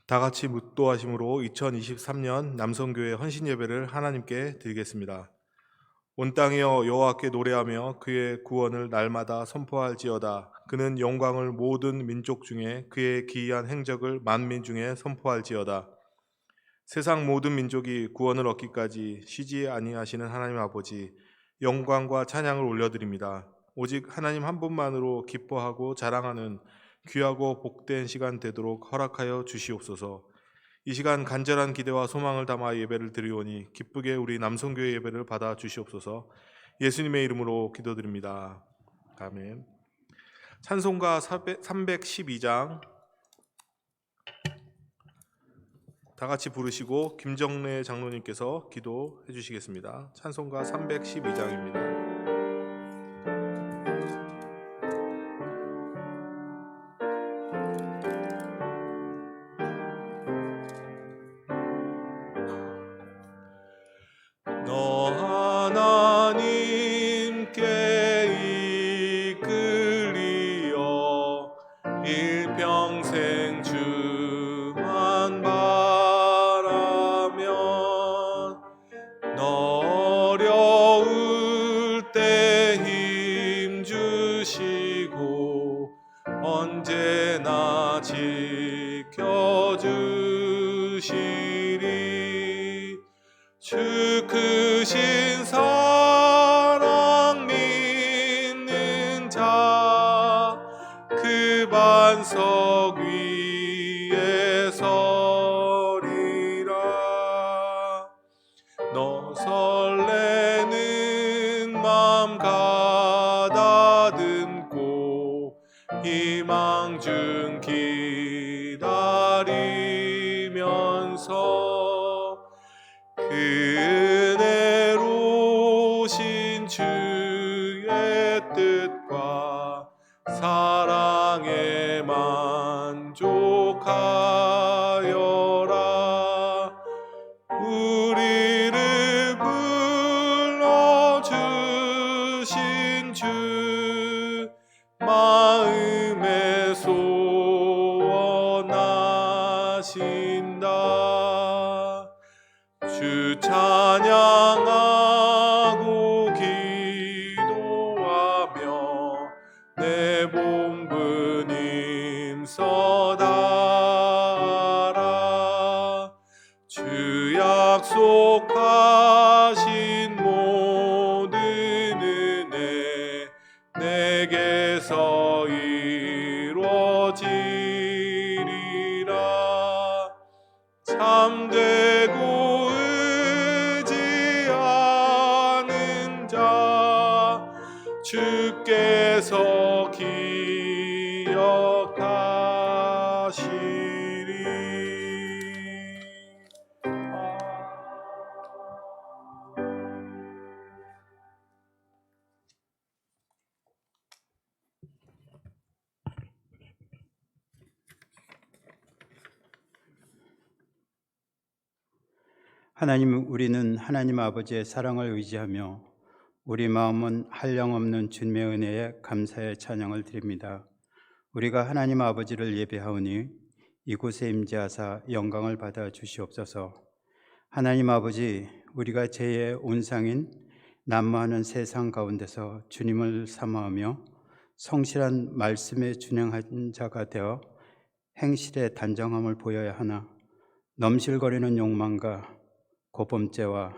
다 같이 묵도하심으로 2023년 남성교회 헌신예배를 하나님께 드리겠습니다. 온 땅이여 여호와께 노래하며 그의 구원을 날마다 선포할지어다. 그는 영광을 모든 민족 중에 그의 기이한 행적을 만민 중에 선포할지어다. 세상 모든 민족이 구원을 얻기까지 쉬지 아니하시는 하나님 아버지, 영광과 찬양을 올려드립니다. 오직 하나님 한 분만으로 기뻐하고 자랑하는 귀하고 복된 시간 되도록 허락하여 주시옵소서. 이 시간 간절한 기대와 소망을 담아 예배를 드리오니 기쁘게 우리 남성교회 예배를 받아 주시옵소서. 예수님의 이름으로 기도드립니다. 아멘. 찬송가 312장 다 같이 부르시고 김정래 장로님께서 기도해 주시겠습니다. 찬송가 312장입니다. 너 하나님께 이끌리어 일평생 주만 바라면 너 어려울 때 힘 주시고 언제나 지켜주시리. 주 크신 사랑 믿는 자 그 반석 위에 서리라. 너 설레는 맘 가다듬고 희망 중 기다리면서 그 은혜로우신 주의 뜻과 사랑에 만족하여라. 우리를 불러주신 주 마음에 소원하신다. 주 찬양하고 기도하며 내 본분 힘써다라. 주 약속하신 모든 은혜 내게서 이루어지리라. 참되고 의지하는 자 주께서 기억하시리. 하나님, 우리는 하나님 아버지의 사랑을 의지하며 우리 마음은 한량없는 주님의 은혜에 감사의 찬양을 드립니다. 우리가 하나님 아버지를 예배하오니 이곳에 임재하사 영광을 받아 주시옵소서. 하나님 아버지, 우리가 죄의 온상인 난무하는 세상 가운데서 주님을 사모하며 성실한 말씀에 준행한 자가 되어 행실의 단정함을 보여야 하나 넘실거리는 욕망과 고범죄와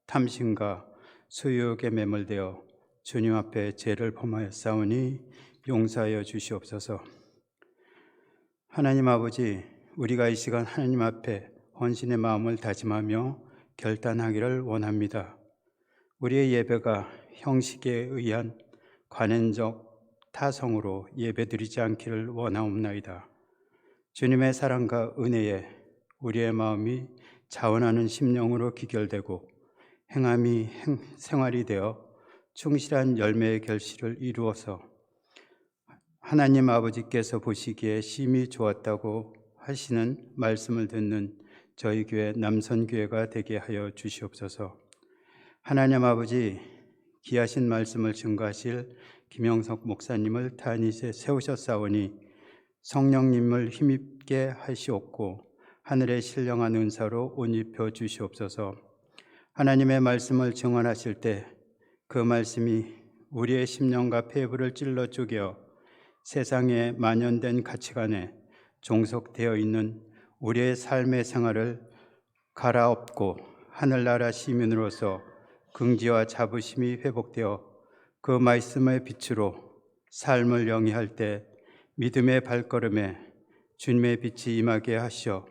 탐심과 수욕에 매몰되어 주님 앞에 죄를 범하였사오니 용서하여 주시옵소서. 하나님 아버지, 우리가 이 시간 하나님 앞에 헌신의 마음을 다짐하며 결단하기를 원합니다. 우리의 예배가 형식에 의한 관행적 타성으로 예배드리지 않기를 원하옵나이다. 주님의 사랑과 은혜에 우리의 마음이 자원하는 심령으로 기결되고 행함이 생활이 되어 충실한 열매의 결실을 이루어서 하나님 아버지께서 보시기에 심히 좋았다고 하시는 말씀을 듣는 저희 교회 남선교회가 되게 하여 주시옵소서. 하나님 아버지, 귀하신 말씀을 증거하실 김영석 목사님을 단위에 세우셨사오니 성령님을 힘입게 하시옵고 하늘의 신령한 은사로 옷 입혀 주시옵소서. 하나님의 말씀을 증언하실 때 그 말씀이 우리의 심령과 폐부를 찔러 쪼개어 세상에 만연된 가치관에 종속되어 있는 우리의 삶의 생활을 갈아엎고 하늘나라 시민으로서 긍지와 자부심이 회복되어 그 말씀의 빛으로 삶을 영위할 때 믿음의 발걸음에 주님의 빛이 임하게 하시어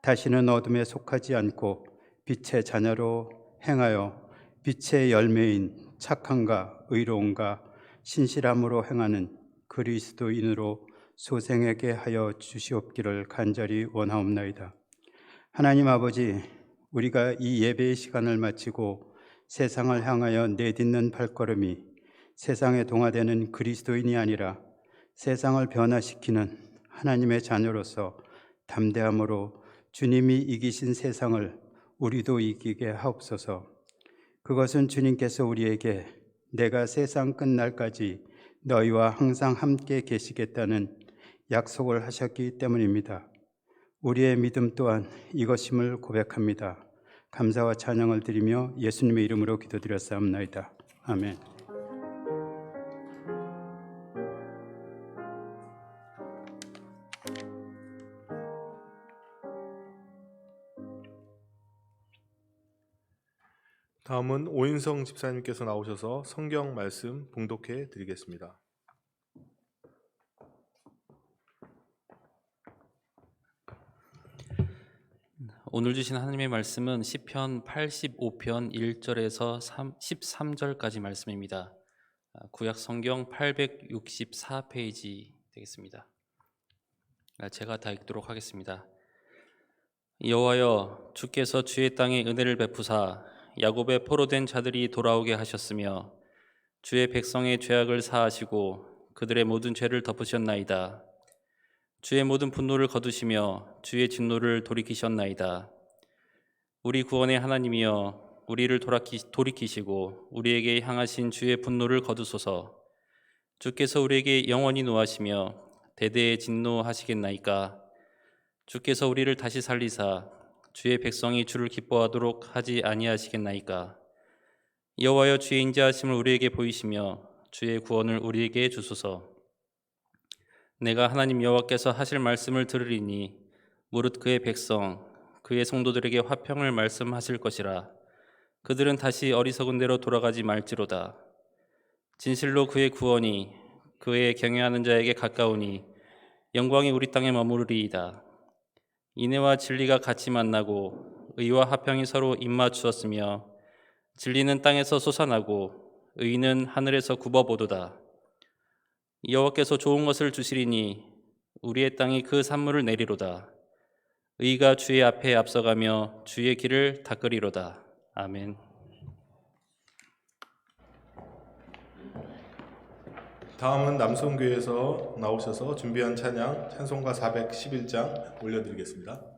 다시는 어둠에 속하지 않고 빛의 자녀로 행하여 빛의 열매인 착함과 의로움과 신실함으로 행하는 그리스도인으로 소생하게 하여 주시옵기를 간절히 원하옵나이다. 하나님 아버지, 우리가 이 예배의 시간을 마치고 세상을 향하여 내딛는 발걸음이 세상에 동화되는 그리스도인이 아니라 세상을 변화시키는 하나님의 자녀로서 담대함으로 주님이 이기신 세상을 우리도 이기게 하옵소서. 그것은 주님께서 우리에게 내가 세상 끝날까지 너희와 항상 함께 계시겠다는 약속을 하셨기 때문입니다. 우리의 믿음 또한 이것임을 고백합니다. 감사와 찬양을 드리며 예수님의 이름으로 기도드렸사옵나이다. 아멘. 다음은 오인성 집사님께서 나오셔서 성경 말씀 봉독해 드리겠습니다. 오늘 주신 하나님의 말씀은 시편 85편 1절에서 13절까지 말씀입니다. 구약 성경 864페이지 되겠습니다. 제가 다 읽도록 하겠습니다. 여호와여, 주께서 주의 땅에 은혜를 베푸사 야곱의 포로된 자들이 돌아오게 하셨으며 주의 백성의 죄악을 사하시고 그들의 모든 죄를 덮으셨나이다. 주의 모든 분노를 거두시며 주의 진노를 돌이키셨나이다. 우리 구원의 하나님이여, 우리를 돌이키시고 우리에게 향하신 주의 분노를 거두소서. 주께서 우리에게 영원히 노하시며 대대에 진노하시겠나이까. 주께서 우리를 다시 살리사 주의 백성이 주를 기뻐하도록 하지 아니하시겠나이까. 여호와여, 주의 인자하심을 우리에게 보이시며 주의 구원을 우리에게 주소서. 내가 하나님 여호와께서 하실 말씀을 들으리니 무릇 그의 백성 그의 성도들에게 화평을 말씀하실 것이라. 그들은 다시 어리석은 대로 돌아가지 말지로다. 진실로 그의 구원이 그의 경외하는 자에게 가까우니 영광이 우리 땅에 머무르리이다. 인애와 진리가 같이 만나고 의와 화평이 서로 입맞추었으며 진리는 땅에서 솟아나고 의는 하늘에서 굽어보도다. 여호와께서 좋은 것을 주시리니 우리의 땅이 그 산물을 내리로다. 의가 주의 앞에 앞서가며 주의 길을 닦으리로다. 아멘. 다음은 남성교회에서 나오셔서 준비한 찬양 찬송가 411장 올려드리겠습니다.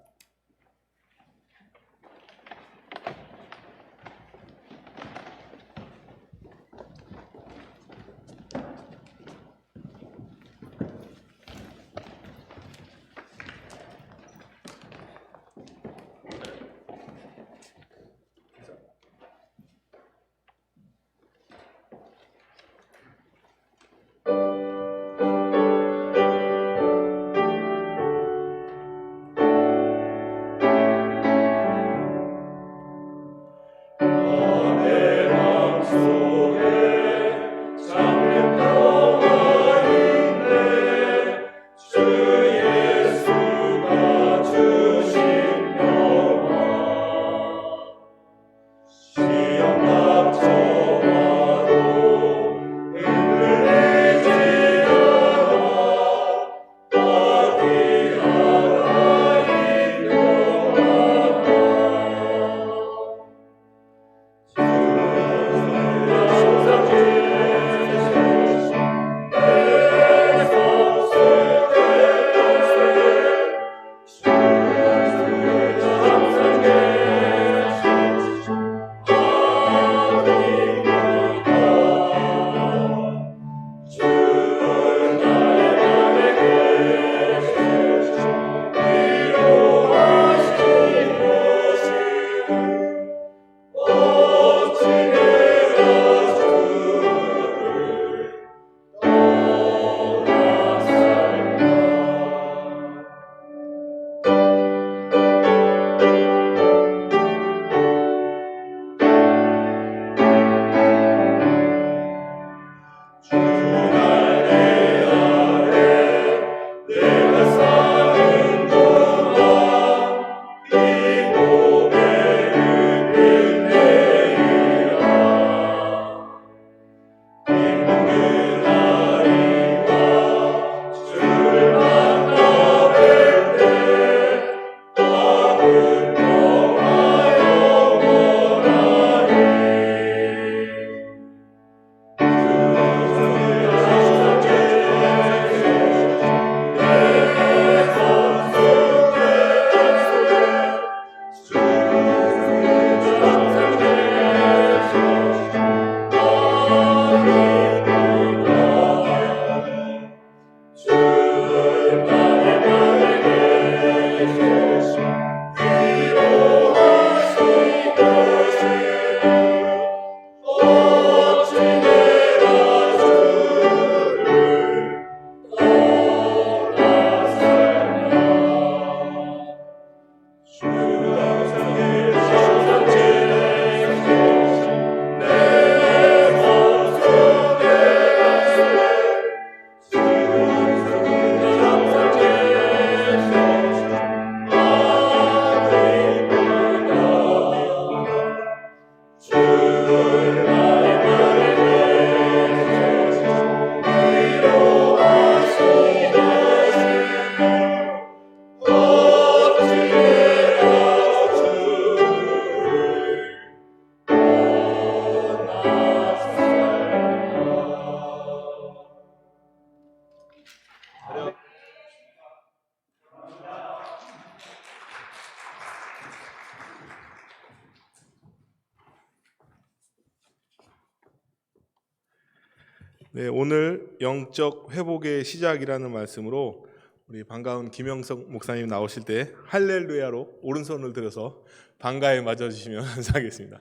네, 오늘 영적 회복의 시작이라는 말씀으로 우리 반가운 김영석 목사님 나오실 때 할렐루야로 오른손을 들어서 반가에 맞아주시면 감사하겠습니다.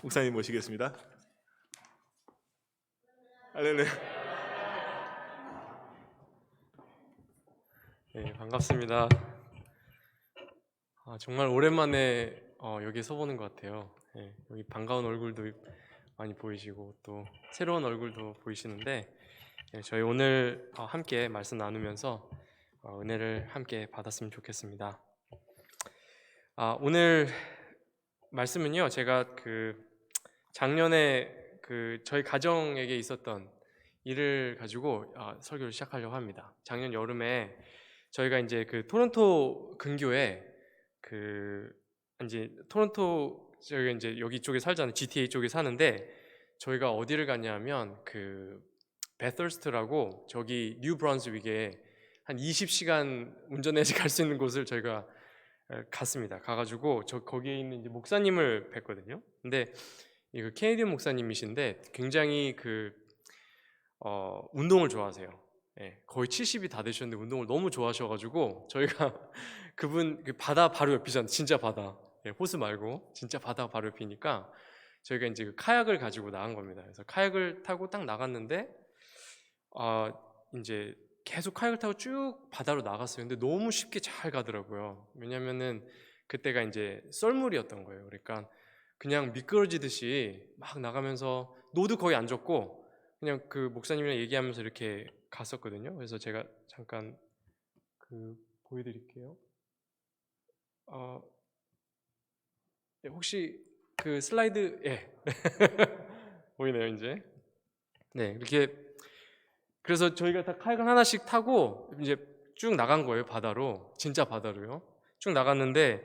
목사님 모시겠습니다. 할렐루야. 네, 반갑습니다. 정말 오랜만에 여기 서보는 것 같아요. 네, 여기 반가운 얼굴도 많이 보이시고 또 새로운 얼굴도 보이시는데 저희 오늘 함께 말씀 나누면서 은혜를 함께 받았으면 좋겠습니다. 오늘 말씀은요, 제가 작년에 저희 가정에게 있었던 일을 가지고 설교를 시작하려고 합니다. 작년 여름에 저희가 이제 토론토 근교에 이제 토론토 저희가 이제 여기 쪽에 살잖아요. GTA 쪽에 사는데 저희가 어디를 갔냐면 베서스트라고 저기 뉴 브런스윅에 한 20시간 운전해서 갈 수 있는 곳을 저희가 갔습니다. 가가지고 거기에 있는 이제 목사님을 뵀거든요. 근데 이 캐네디언 목사님이신데 굉장히 운동을 좋아하세요. 예, 거의 70이 다 되셨는데 운동을 너무 좋아하셔가지고 저희가 그분 바다 바로 옆이잖아요. 진짜 바다. 예, 호수 말고 진짜 바다 바로 옆이니까 저희가 이제 카약을 가지고 나간 겁니다. 그래서 카약을 타고 딱 나갔는데 이제 계속 카약을 타고 쭉 바다로 나갔어요. 근데 너무 쉽게 잘 가더라고요. 왜냐면은 그때가 이제 썰물이었던 거예요. 그러니까 그냥 미끄러지듯이 막 나가면서 노도 거의 안 졌고 그냥 목사님이랑 얘기하면서 이렇게 갔었거든요. 그래서 제가 잠깐 보여드릴게요. 네, 혹시 슬라이드 보이네요 이제. 네, 이렇게 그래서 저희가 다 카약을 하나씩 타고 이제 쭉 나간 거예요. 바다로, 진짜 바다로요. 쭉 나갔는데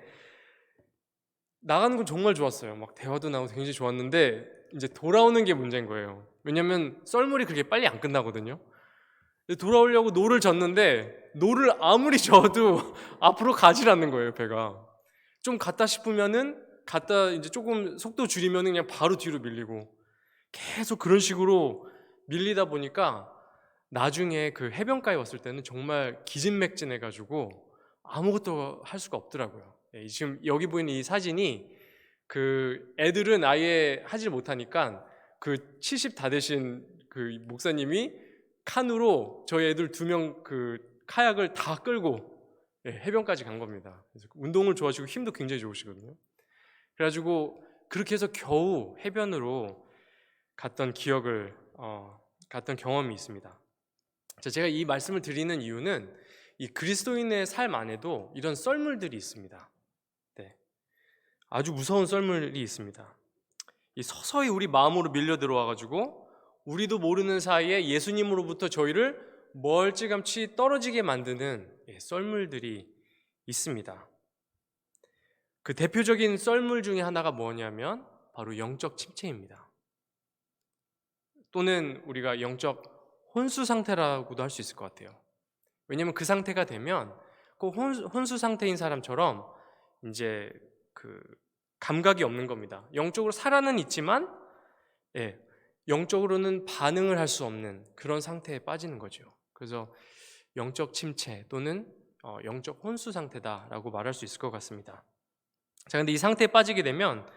나가는 건 정말 좋았어요. 막 대화도 나오고 굉장히 좋았는데 이제 돌아오는 게 문제인 거예요. 왜냐면 썰물이 그렇게 빨리 안 끝나거든요. 돌아오려고 노를 젓는데 노를 아무리 저어도 앞으로 가질 않는 거예요. 배가 좀 갔다 싶으면은 갔다 이제 조금 속도 줄이면은 그냥 바로 뒤로 밀리고 계속 그런 식으로 밀리다 보니까 나중에 해변가에 왔을 때는 정말 기진맥진해가지고 아무것도 할 수가 없더라고요. 지금 여기 보이는 이 사진이 애들은 아예 하질 못하니까 70 다 되신 목사님이 칸으로 저희 애들 2명 카약을 다 끌고 해변까지 간 겁니다. 그래서 운동을 좋아하시고 힘도 굉장히 좋으시거든요. 그래가지고 그렇게 해서 겨우 해변으로 갔던 갔던 경험이 있습니다. 제가 이 말씀을 드리는 이유는 이 그리스도인의 삶 안에도 이런 썰물들이 있습니다. 네, 아주 무서운 썰물이 있습니다. 이 서서히 우리 마음으로 밀려 들어와가지고 우리도 모르는 사이에 예수님으로부터 저희를 멀찌감치 떨어지게 만드는 썰물들이 있습니다. 그 대표적인 썰물 중에 하나가 뭐냐면 바로 영적 침체입니다. 또는 우리가 영적 혼수 상태라고도 할 수 있을 것 같아요. 왜냐하면 그 상태가 되면 꼭 혼수 상태인 사람처럼 이제 감각이 없는 겁니다. 영적으로 살아는 있지만 영적으로는 반응을 할 수 없는 그런 상태에 빠지는 거죠. 그래서 영적 침체 또는 영적 혼수 상태다라고 말할 수 있을 것 같습니다. 자, 근데 이 상태에 빠지게 되면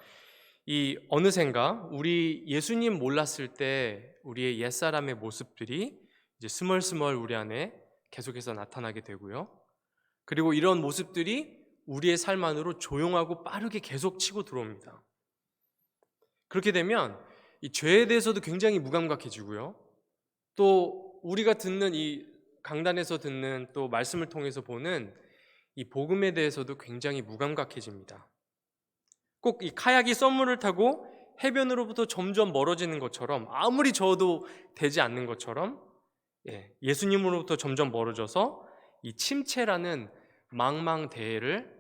이 어느샌가 우리 예수님 몰랐을 때 우리의 옛사람의 모습들이 이제 스멀스멀 우리 안에 계속해서 나타나게 되고요. 그리고 이런 모습들이 우리의 삶 안으로 조용하고 빠르게 계속 치고 들어옵니다. 그렇게 되면 이 죄에 대해서도 굉장히 무감각해지고요. 또 우리가 듣는 이 강단에서 듣는 또 말씀을 통해서 보는 이 복음에 대해서도 굉장히 무감각해집니다. 꼭 이 카약이 썰물을 타고 해변으로부터 점점 멀어지는 것처럼 아무리 저어도 되지 않는 것처럼 예수님으로부터 점점 멀어져서 이 침체라는 망망대해를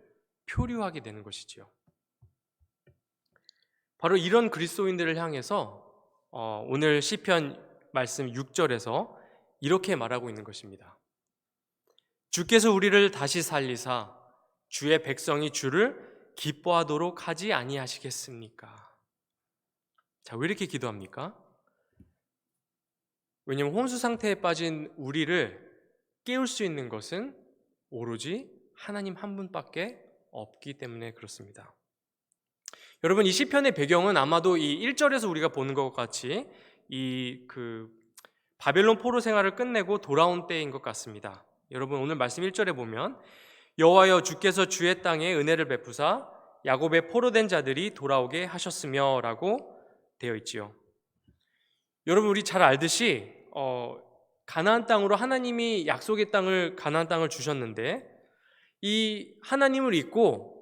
표류하게 되는 것이지요. 바로 이런 그리스도인들을 향해서 오늘 시편 말씀 6절에서 이렇게 말하고 있는 것입니다. 주께서 우리를 다시 살리사 주의 백성이 주를 기뻐하도록 하지 아니하시겠습니까? 자, 왜 이렇게 기도합니까? 왜냐하면 혼수 상태에 빠진 우리를 깨울 수 있는 것은 오로지 하나님 한 분밖에 없기 때문에 그렇습니다. 여러분, 이 시편의 배경은 아마도 이 1절에서 우리가 보는 것 같이 이 바벨론 포로 생활을 끝내고 돌아온 때인 것 같습니다. 여러분, 오늘 말씀 1절에 보면 여호와여 주께서 주의 땅에 은혜를 베푸사 야곱의 포로된 자들이 돌아오게 하셨으며 라고 되어 있지요. 여러분, 우리 잘 알듯이 가나안 땅으로 하나님이 약속의 땅을 가나안 땅을 주셨는데 이 하나님을 잊고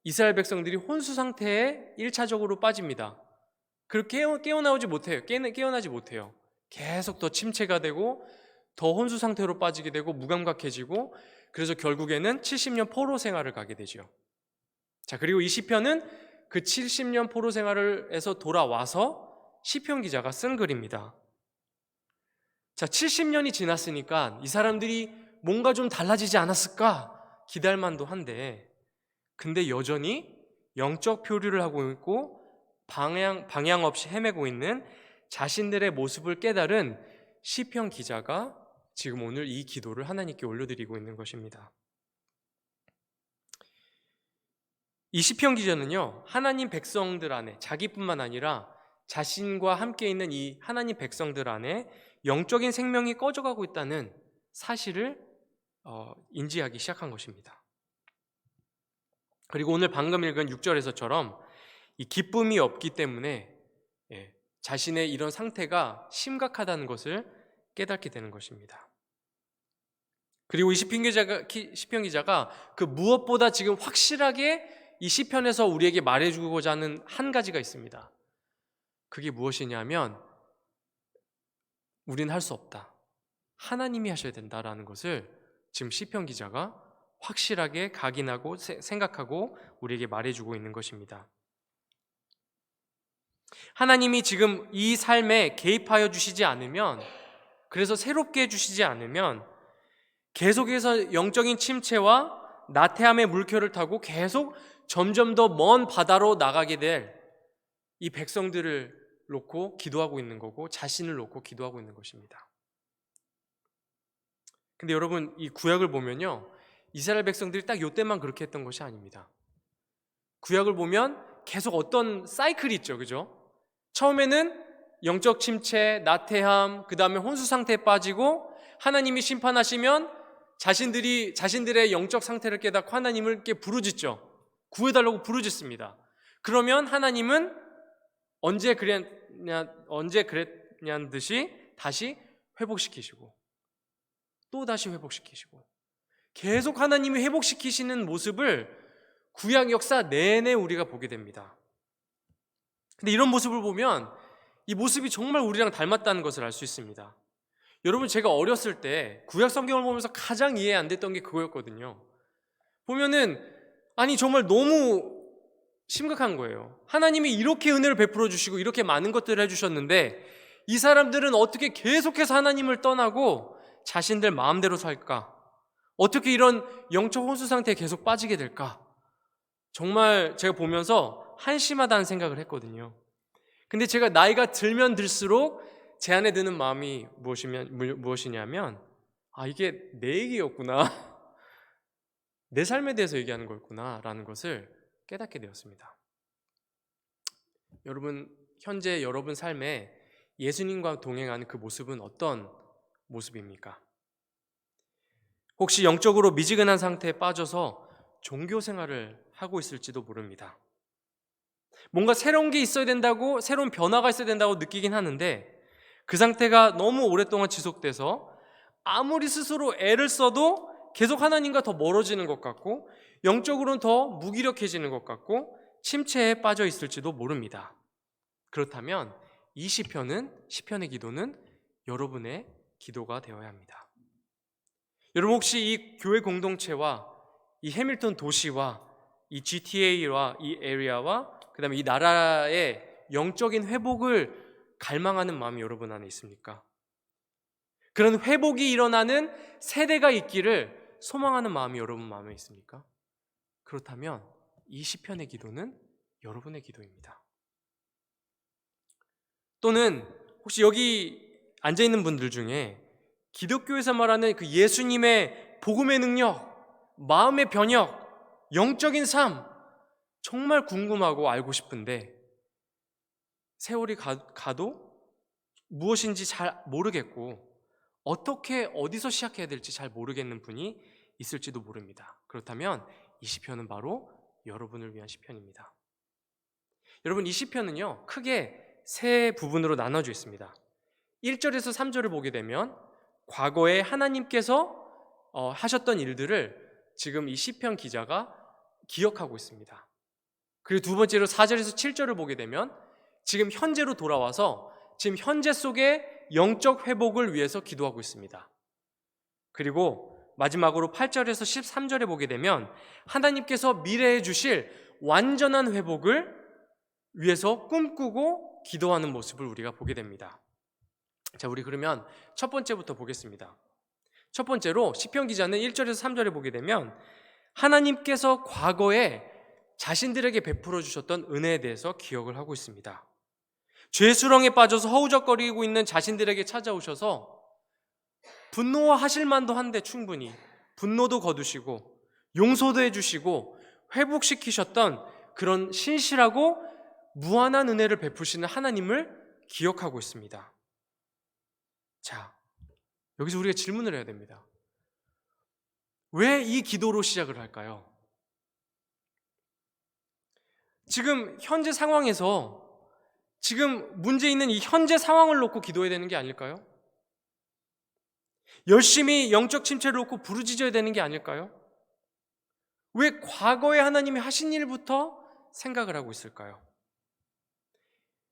이스라엘 백성들이 혼수 상태에 1차적으로 빠집니다. 그렇게 깨어나지 못해요. 계속 더 침체가 되고 더 혼수 상태로 빠지게 되고 무감각해지고, 그래서 결국에는 70년 포로 생활을 가게 되죠. 자, 그리고 이 시편은 그 70년 포로 생활에서 돌아와서 시편 기자가 쓴 글입니다. 자, 70년이 지났으니까 이 사람들이 뭔가 좀 달라지지 않았을까 기대할 만도 한데, 근데 여전히 영적 표류를 하고 있고 방향 없이 헤매고 있는 자신들의 모습을 깨달은 시편 기자가 지금 오늘 이 기도를 하나님께 올려드리고 있는 것입니다. 이 시편 기자는요, 하나님 백성들 안에, 자기뿐만 아니라 자신과 함께 있는 이 하나님 백성들 안에 영적인 생명이 꺼져가고 있다는 사실을 인지하기 시작한 것입니다. 그리고 오늘 방금 읽은 6절에서처럼 이 기쁨이 없기 때문에 자신의 이런 상태가 심각하다는 것을 깨닫게 되는 것입니다. 그리고 이 시편 기자가 그 무엇보다 지금 확실하게 이 시편에서 우리에게 말해주고자 하는 한 가지가 있습니다. 그게 무엇이냐면 우리는 할 수 없다, 하나님이 하셔야 된다라는 것을 지금 시편 기자가 확실하게 각인하고 생각하고 우리에게 말해주고 있는 것입니다. 하나님이 지금 이 삶에 개입하여 주시지 않으면, 그래서 새롭게 해주시지 않으면 계속해서 영적인 침체와 나태함의 물결을 타고 계속 점점 더 먼 바다로 나가게 될 이 백성들을 놓고 기도하고 있는 거고, 자신을 놓고 기도하고 있는 것입니다. 근데 여러분, 이 구약을 보면요, 이스라엘 백성들이 딱 이때만 그렇게 했던 것이 아닙니다. 구약을 보면 계속 어떤 사이클이 있죠, 그죠? 처음에는 영적 침체, 나태함, 그 다음에 혼수 상태에 빠지고 하나님이 심판하시면 자신들의 영적 상태를 깨닫고 하나님을 이렇게 부르짖죠. 구해달라고 부르짖습니다. 그러면 하나님은 언제 그랬냐는 듯이 다시 회복시키시고 또 다시 회복시키시고, 계속 하나님이 회복시키시는 모습을 구약 역사 내내 우리가 보게 됩니다. 근데 이런 모습을 보면 이 모습이 정말 우리랑 닮았다는 것을 알 수 있습니다. 여러분, 제가 어렸을 때 구약 성경을 보면서 가장 이해 안 됐던 게 그거였거든요. 보면은 아니 정말 너무 심각한 거예요. 하나님이 이렇게 은혜를 베풀어 주시고 이렇게 많은 것들을 해주셨는데 이 사람들은 어떻게 계속해서 하나님을 떠나고 자신들 마음대로 살까? 어떻게 이런 영적 혼수 상태에 계속 빠지게 될까? 정말 제가 보면서 한심하다는 생각을 했거든요. 근데 제가 나이가 들면 들수록 제 안에 드는 마음이 무엇이냐면 이게 내 얘기였구나, 내 삶에 대해서 얘기하는 거였구나 라는 것을 깨닫게 되었습니다. 여러분, 현재 여러분 삶에 예수님과 동행하는 그 모습은 어떤 모습입니까? 혹시 영적으로 미지근한 상태에 빠져서 종교 생활을 하고 있을지도 모릅니다. 뭔가 새로운 게 있어야 된다고, 새로운 변화가 있어야 된다고 느끼긴 하는데 그 상태가 너무 오랫동안 지속돼서 아무리 스스로 애를 써도 계속 하나님과 더 멀어지는 것 같고 영적으로는 더 무기력해지는 것 같고 침체에 빠져 있을지도 모릅니다. 그렇다면 이 시편의 기도는 여러분의 기도가 되어야 합니다. 여러분, 혹시 이 교회 공동체와 이 해밀턴 도시와 이 GTA와 이 에리아와 그 다음에 이 나라의 영적인 회복을 갈망하는 마음이 여러분 안에 있습니까? 그런 회복이 일어나는 세대가 있기를 소망하는 마음이 여러분 마음에 있습니까? 그렇다면 이 시편의 기도는 여러분의 기도입니다. 또는 혹시 여기 앉아있는 분들 중에 기독교에서 말하는 그 예수님의 복음의 능력, 마음의 변혁, 영적인 삶 정말 궁금하고 알고 싶은데 세월이 가도 무엇인지 잘 모르겠고 어떻게 어디서 시작해야 될지 잘 모르겠는 분이 있을지도 모릅니다. 그렇다면 이 시편은 바로 여러분을 위한 시편입니다. 여러분, 이 시편은요 크게 세 부분으로 나눠져 있습니다. 1절에서 3절을 보게 되면 과거에 하나님께서 하셨던 일들을 지금 이 시편 기자가 기억하고 있습니다. 그리고 두 번째로 4절에서 7절을 보게 되면 지금 현재로 돌아와서 지금 현재 속의 영적 회복을 위해서 기도하고 있습니다. 그리고 마지막으로 8절에서 13절에 보게 되면 하나님께서 미래에 주실 완전한 회복을 위해서 꿈꾸고 기도하는 모습을 우리가 보게 됩니다. 자, 우리 그러면 첫 번째부터 보겠습니다. 첫 번째로 시편 기자는 1절에서 3절에 보게 되면 하나님께서 과거에 자신들에게 베풀어 주셨던 은혜에 대해서 기억을 하고 있습니다. 죄 수렁에 빠져서 허우적거리고 있는 자신들에게 찾아오셔서 분노하실 만도 한데 충분히 분노도 거두시고 용서도 해주시고 회복시키셨던 그런 신실하고 무한한 은혜를 베푸시는 하나님을 기억하고 있습니다. 자, 여기서 우리가 질문을 해야 됩니다. 왜 이 기도로 시작을 할까요? 지금 현재 상황에서 지금 문제 있는 이 현재 상황을 놓고 기도해야 되는 게 아닐까요? 열심히 영적 침체를 놓고 부르짖어야 되는 게 아닐까요? 왜 과거에 하나님이 하신 일부터 생각을 하고 있을까요?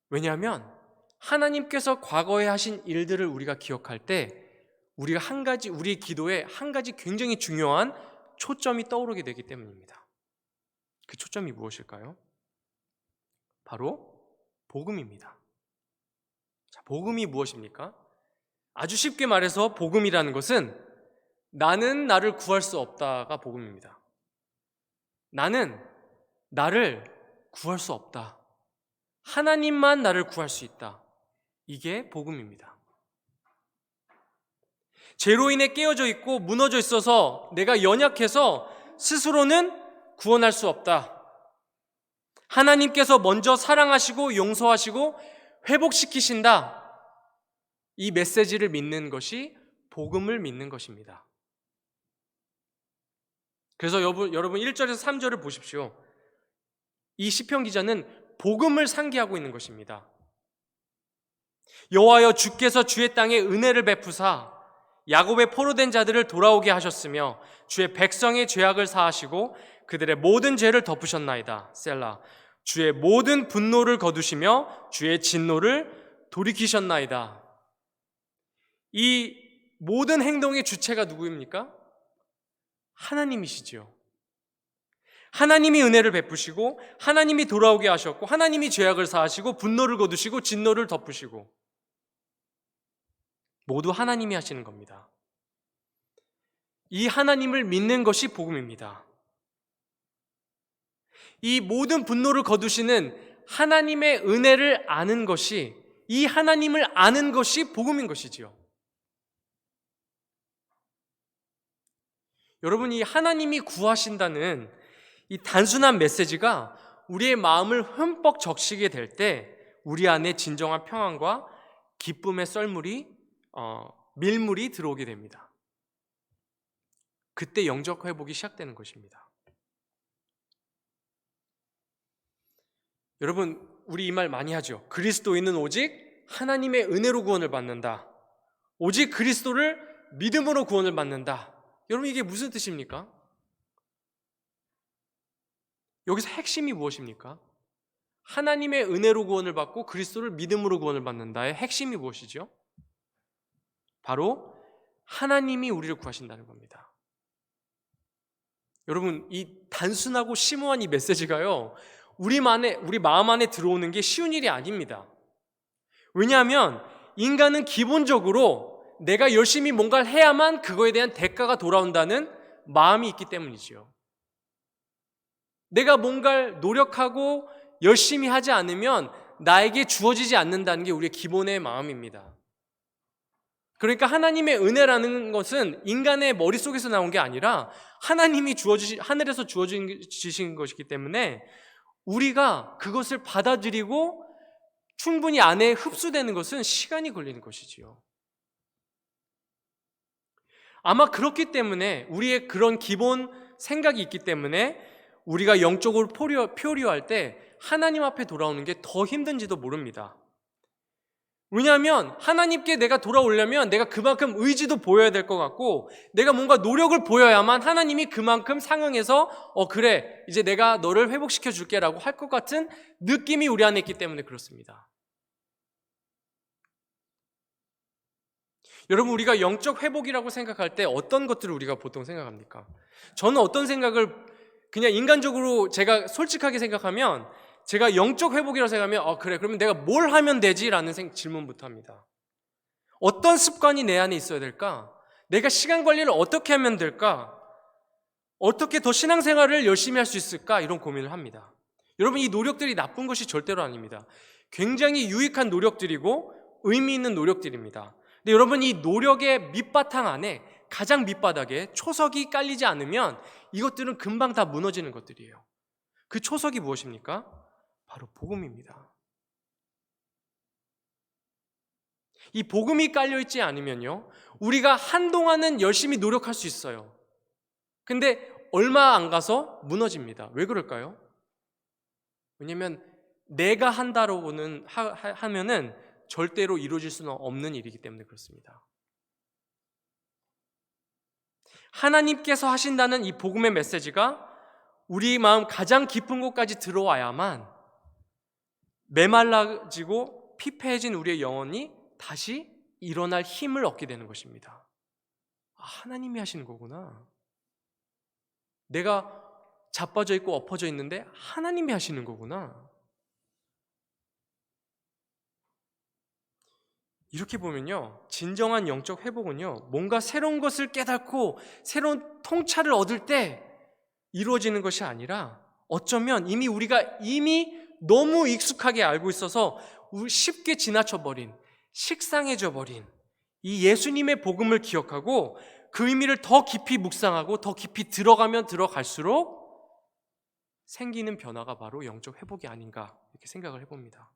왜냐하면 하나님께서 과거에 하신 일들을 우리가 기억할 때 우리가 우리 기도에 한 가지 굉장히 중요한 초점이 떠오르게 되기 때문입니다. 그 초점이 무엇일까요? 바로 복음입니다. 자, 복음이 무엇입니까? 아주 쉽게 말해서 복음이라는 것은 나는 나를 구할 수 없다가 복음입니다. 나는 나를 구할 수 없다. 하나님만 나를 구할 수 있다. 이게 복음입니다. 죄로 인해 깨어져 있고 무너져 있어서 내가 연약해서 스스로는 구원할 수 없다. 하나님께서 먼저 사랑하시고 용서하시고 회복시키신다. 이 메시지를 믿는 것이 복음을 믿는 것입니다. 그래서 여러분 1절에서 3절을 보십시오. 이 시편 기자는 복음을 상기하고 있는 것입니다. 여호와여, 주께서 주의 땅에 은혜를 베푸사 야곱의 포로된 자들을 돌아오게 하셨으며 주의 백성의 죄악을 사하시고 그들의 모든 죄를 덮으셨나이다. 셀라. 주의 모든 분노를 거두시며 주의 진노를 돌이키셨나이다. 이 모든 행동의 주체가 누구입니까? 하나님이시죠. 하나님이 은혜를 베푸시고 하나님이 돌아오게 하셨고 하나님이 죄악을 사하시고 분노를 거두시고 진노를 덮으시고 모두 하나님이 하시는 겁니다. 이 하나님을 믿는 것이 복음입니다. 이 모든 분노를 거두시는 하나님의 은혜를 아는 것이, 이 하나님을 아는 것이 복음인 것이지요. 여러분, 이 하나님이 구하신다는 이 단순한 메시지가 우리의 마음을 흠뻑 적시게 될 때 우리 안에 진정한 평안과 기쁨의 밀물이 들어오게 됩니다. 그때 영적 회복이 시작되는 것입니다. 여러분, 우리 이 말 많이 하죠. 그리스도인은 오직 하나님의 은혜로 구원을 받는다. 오직 그리스도를 믿음으로 구원을 받는다. 여러분, 이게 무슨 뜻입니까? 여기서 핵심이 무엇입니까? 하나님의 은혜로 구원을 받고 그리스도를 믿음으로 구원을 받는다의 핵심이 무엇이죠? 바로 하나님이 우리를 구하신다는 겁니다. 여러분, 이 단순하고 심오한 이 메시지가요, 우리 마음 안에 들어오는 게 쉬운 일이 아닙니다. 왜냐하면 인간은 기본적으로 내가 열심히 뭔가를 해야만 그거에 대한 대가가 돌아온다는 마음이 있기 때문이지요. 내가 뭔가를 노력하고 열심히 하지 않으면 나에게 주어지지 않는다는 게 우리의 기본의 마음입니다. 그러니까 하나님의 은혜라는 것은 인간의 머릿속에서 나온 게 아니라 하나님이 하늘에서 주어주신 것이기 때문에 우리가 그것을 받아들이고 충분히 안에 흡수되는 것은 시간이 걸리는 것이지요. 아마 그렇기 때문에 우리의 그런 기본 생각이 있기 때문에 우리가 영적으로 표류할 때 하나님 앞에 돌아오는 게 더 힘든지도 모릅니다. 왜냐하면 하나님께 내가 돌아오려면 내가 그만큼 의지도 보여야 될 것 같고 내가 뭔가 노력을 보여야만 하나님이 그만큼 상응해서 그래 이제 내가 너를 회복시켜 줄게 라고 할 것 같은 느낌이 우리 안에 있기 때문에 그렇습니다. 여러분, 우리가 영적 회복이라고 생각할 때 어떤 것들을 우리가 보통 생각합니까? 저는 어떤 생각을 그냥 인간적으로 제가 솔직하게 생각하면 제가 영적 회복이라고 생각하면 그래 그러면 내가 뭘 하면 되지? 라는 질문부터 합니다. 어떤 습관이 내 안에 있어야 될까? 내가 시간 관리를 어떻게 하면 될까? 어떻게 더 신앙생활을 열심히 할 수 있을까? 이런 고민을 합니다. 여러분, 이 노력들이 나쁜 것이 절대로 아닙니다. 굉장히 유익한 노력들이고 의미 있는 노력들입니다. 근데 여러분, 이 노력의 밑바탕 안에 가장 밑바닥에 초석이 깔리지 않으면 이것들은 금방 다 무너지는 것들이에요. 그 초석이 무엇입니까? 바로 복음입니다. 이 복음이 깔려있지 않으면요, 우리가 한동안은 열심히 노력할 수 있어요. 근데 얼마 안 가서 무너집니다. 왜 그럴까요? 왜냐면 내가 한다고는 하면은 절대로 이루어질 수는 없는 일이기 때문에 그렇습니다. 하나님께서 하신다는 이 복음의 메시지가 우리 마음 가장 깊은 곳까지 들어와야만 메말라지고 피폐해진 우리의 영혼이 다시 일어날 힘을 얻게 되는 것입니다. 하나님이 하시는 거구나. 내가 자빠져 있고 엎어져 있는데 하나님이 하시는 거구나. 이렇게 보면요, 진정한 영적 회복은요, 뭔가 새로운 것을 깨닫고 새로운 통찰을 얻을 때 이루어지는 것이 아니라 어쩌면 우리가 너무 익숙하게 알고 있어서 쉽게 지나쳐버린, 식상해져 버린 이 예수님의 복음을 기억하고 그 의미를 더 깊이 묵상하고 더 깊이 들어가면 들어갈수록 생기는 변화가 바로 영적 회복이 아닌가 이렇게 생각을 해봅니다.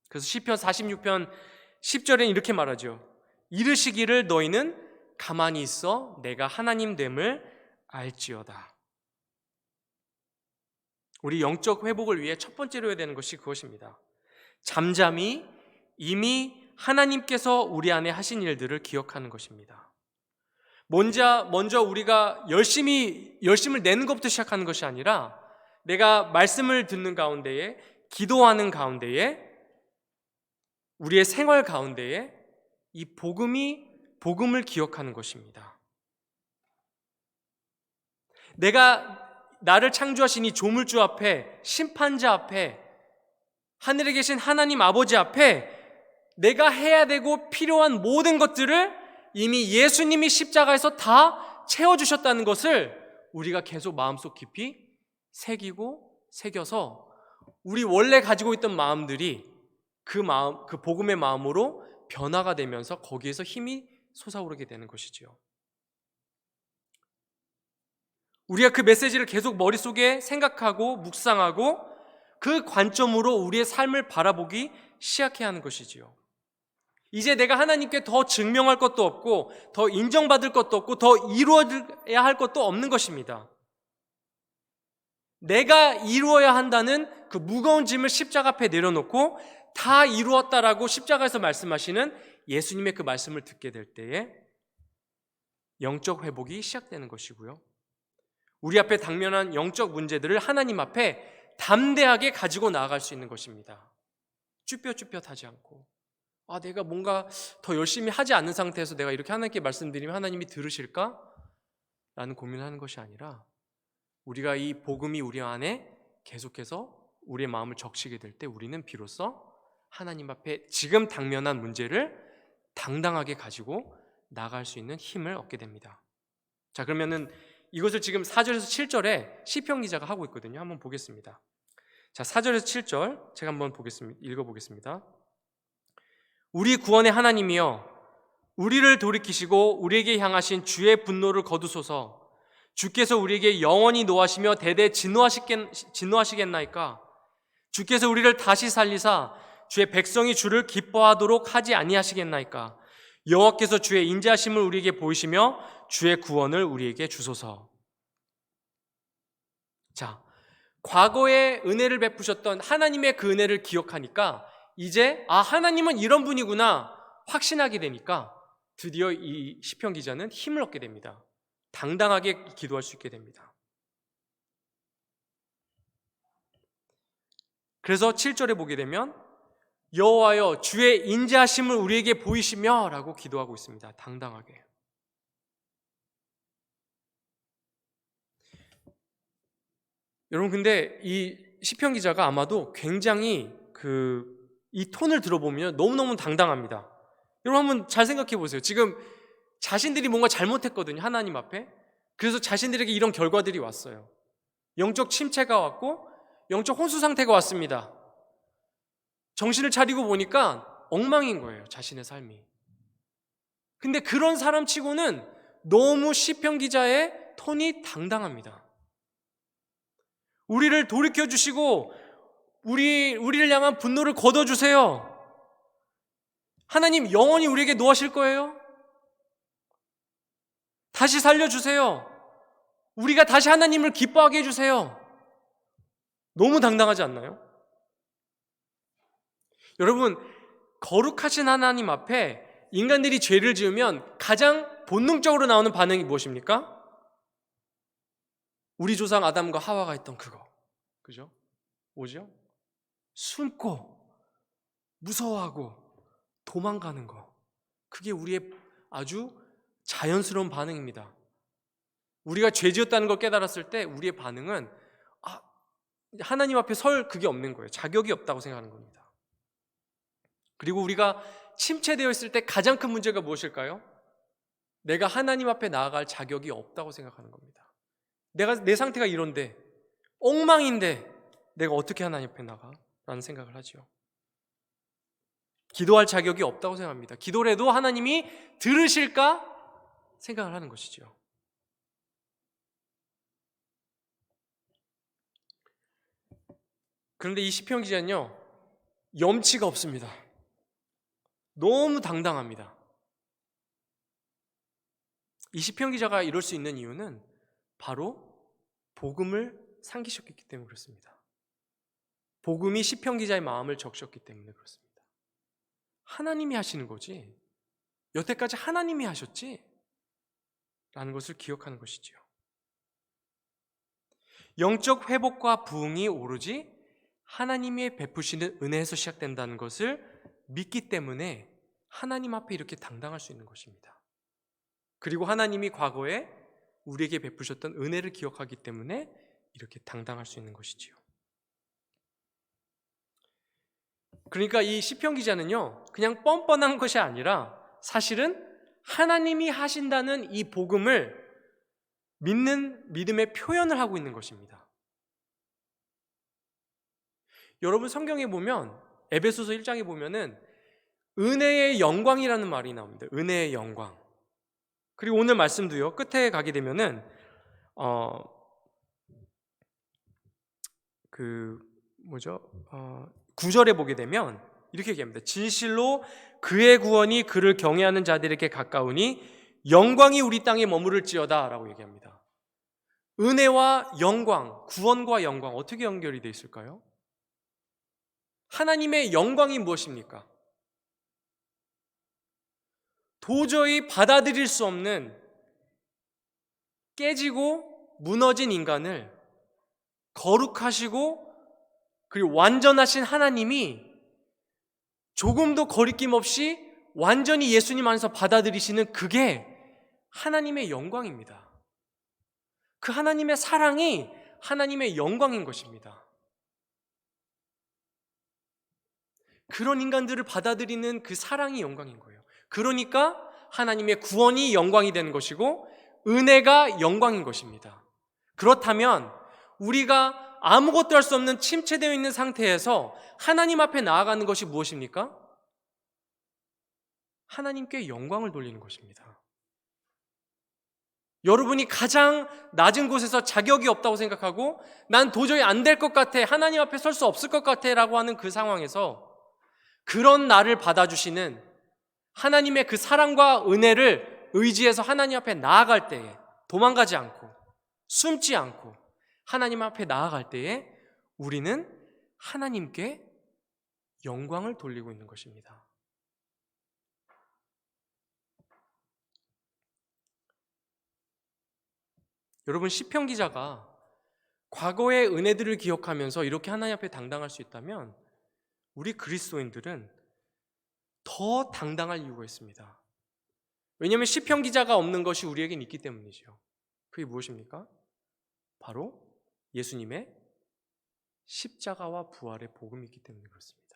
그래서 시편 46편 10절에는 이렇게 말하죠. 이르시기를 너희는 가만히 있어 내가 하나님 됨을 알지어다. 우리 영적 회복을 위해 첫 번째로 해야 되는 것이 그것입니다. 잠잠히 이미 하나님께서 우리 안에 하신 일들을 기억하는 것입니다. 먼저 우리가 열심을 내는 것부터 시작하는 것이 아니라 내가 말씀을 듣는 가운데에, 기도하는 가운데에, 우리의 생활 가운데에 이 복음을 기억하는 것입니다. 내가 나를 창조하신 이 조물주 앞에, 심판자 앞에, 하늘에 계신 하나님 아버지 앞에 내가 해야 되고 필요한 모든 것들을 이미 예수님이 십자가에서 다 채워주셨다는 것을 우리가 계속 마음속 깊이 새겨서 우리 원래 가지고 있던 마음들이 그 복음의 마음으로 변화가 되면서 거기에서 힘이 솟아오르게 되는 것이지요. 우리가 그 메시지를 계속 머릿속에 생각하고 묵상하고 그 관점으로 우리의 삶을 바라보기 시작해야 하는 것이지요. 이제 내가 하나님께 더 증명할 것도 없고 더 인정받을 것도 없고 더 이루어야 할 것도 없는 것입니다. 내가 이루어야 한다는 그 무거운 짐을 십자가 앞에 내려놓고 다 이루었다라고 십자가에서 말씀하시는 예수님의 그 말씀을 듣게 될 때에 영적 회복이 시작되는 것이고요. 우리 앞에 당면한 영적 문제들을 하나님 앞에 담대하게 가지고 나아갈 수 있는 것입니다. 쭈뼛쭈뼛하지 않고 내가 뭔가 더 열심히 하지 않는 상태에서 내가 이렇게 하나님께 말씀드리면 하나님이 들으실까? 라는 고민을 하는 것이 아니라 우리가 이 복음이 우리 안에 계속해서 우리의 마음을 적시게 될 때 우리는 비로소 하나님 앞에 지금 당면한 문제를 당당하게 가지고 나갈 수 있는 힘을 얻게 됩니다. 자, 그러면은 이것을 지금 4절에서 7절에 시편 기자가 하고 있거든요. 한번 보겠습니다. 자, 4절에서 7절 제가 한번 읽어보겠습니다. 우리 구원의 하나님이여 우리를 돌이키시고 우리에게 향하신 주의 분노를 거두소서. 주께서 우리에게 영원히 노하시며 대대 진노하시겠나이까? 주께서 우리를 다시 살리사 주의 백성이 주를 기뻐하도록 하지 아니하시겠나이까? 여호와께서 주의 인자하심을 우리에게 보이시며 주의 구원을 우리에게 주소서. 자, 과거에 은혜를 베푸셨던 하나님의 그 은혜를 기억하니까 이제 하나님은 이런 분이구나 확신하게 되니까 드디어 이 시편 기자는 힘을 얻게 됩니다. 당당하게 기도할 수 있게 됩니다. 그래서 7절에 보게 되면 여호와여 주의 인자하심을 우리에게 보이시며 라고 기도하고 있습니다. 당당하게. 여러분, 근데 이 시편 기자가 아마도 굉장히 이 톤을 들어보면 너무너무 당당합니다. 여러분 한번 잘 생각해 보세요. 지금 자신들이 뭔가 잘못했거든요, 하나님 앞에. 그래서 자신들에게 이런 결과들이 왔어요. 영적 침체가 왔고 영적 혼수 상태가 왔습니다. 정신을 차리고 보니까 엉망인 거예요, 자신의 삶이. 근데 그런 사람 치고는 너무 시편 기자의 톤이 당당합니다. 우리를 돌이켜주시고 우리를 향한 분노를 걷어주세요. 하나님 영원히 우리에게 노하실 거예요? 다시 살려주세요. 우리가 다시 하나님을 기뻐하게 해주세요. 너무 당당하지 않나요? 여러분, 거룩하신 하나님 앞에 인간들이 죄를 지으면 가장 본능적으로 나오는 반응이 무엇입니까? 우리 조상 아담과 하와가 했던 그거. 그죠? 뭐죠? 숨고 무서워하고 도망가는 거. 그게 우리의 아주 자연스러운 반응입니다. 우리가 죄 지었다는 걸 깨달았을 때 우리의 반응은 하나님 앞에 설 그게 없는 거예요. 자격이 없다고 생각하는 겁니다. 그리고 우리가 침체되어 있을 때 가장 큰 문제가 무엇일까요? 내가 하나님 앞에 나아갈 자격이 없다고 생각하는 겁니다. 내 상태가 이런데, 엉망인데 내가 어떻게 하나님 앞에 나가? 라는 생각을 하죠. 기도할 자격이 없다고 생각합니다. 기도를 해도 하나님이 들으실까 생각을 하는 것이죠. 그런데 이 시편 기자는요, 염치가 없습니다. 너무 당당합니다. 이 시편 기자가 이럴 수 있는 이유는 바로 복음을 상기셨기 때문에 그렇습니다. 복음이 시편 기자의 마음을 적셨기 때문에 그렇습니다. 하나님이 하시는 거지, 여태까지 하나님이 하셨지 라는 것을 기억하는 것이지요. 영적 회복과 부흥이 오로지 하나님의 베푸시는 은혜에서 시작된다는 것을 믿기 때문에 하나님 앞에 이렇게 당당할 수 있는 것입니다. 그리고 하나님이 과거에 우리에게 베푸셨던 은혜를 기억하기 때문에 이렇게 당당할 수 있는 것이지요. 그러니까 이 시편 기자는요, 그냥 뻔뻔한 것이 아니라 사실은 하나님이 하신다는 이 복음을 믿는 믿음의 표현을 하고 있는 것입니다. 여러분 성경에 보면, 에베소서 1장에 보면은 은혜의 영광이라는 말이 나옵니다. 은혜의 영광. 그리고 오늘 말씀도요, 끝에 가게 되면은 9절에 보게 되면 이렇게 얘기합니다. 진실로 그의 구원이 그를 경외하는 자들에게 가까우니 영광이 우리 땅에 머무를지어다 라고 얘기합니다. 은혜와 영광, 구원과 영광 어떻게 연결이 되어 있을까요? 하나님의 영광이 무엇입니까? 도저히 받아들일 수 없는 깨지고 무너진 인간을 거룩하시고 그리고 완전하신 하나님이 조금도 거리낌 없이 완전히 예수님 안에서 받아들이시는 그게 하나님의 영광입니다. 그 하나님의 사랑이 하나님의 영광인 것입니다. 그런 인간들을 받아들이는 그 사랑이 영광인 거예요. 그러니까 하나님의 구원이 영광이 되는 것이고 은혜가 영광인 것입니다. 그렇다면 우리가 아무것도 할 수 없는 침체되어 있는 상태에서 하나님 앞에 나아가는 것이 무엇입니까? 하나님께 영광을 돌리는 것입니다. 여러분이 가장 낮은 곳에서 자격이 없다고 생각하고 난 도저히 안 될 것 같아, 하나님 앞에 설 수 없을 것 같아 라고 하는 그 상황에서 그런 나를 받아주시는 하나님의 그 사랑과 은혜를 의지해서 하나님 앞에 나아갈 때에, 도망가지 않고 숨지 않고 하나님 앞에 나아갈 때에 우리는 하나님께 영광을 돌리고 있는 것입니다. 여러분, 시편 기자가 과거의 은혜들을 기억하면서 이렇게 하나님 앞에 당당할 수 있다면 우리 그리스도인들은 더 당당할 이유가 있습니다. 왜냐하면 시편 기자가 없는 것이 우리에겐 있기 때문이죠. 그게 무엇입니까? 바로 예수님의 십자가와 부활의 복음이 있기 때문에 그렇습니다.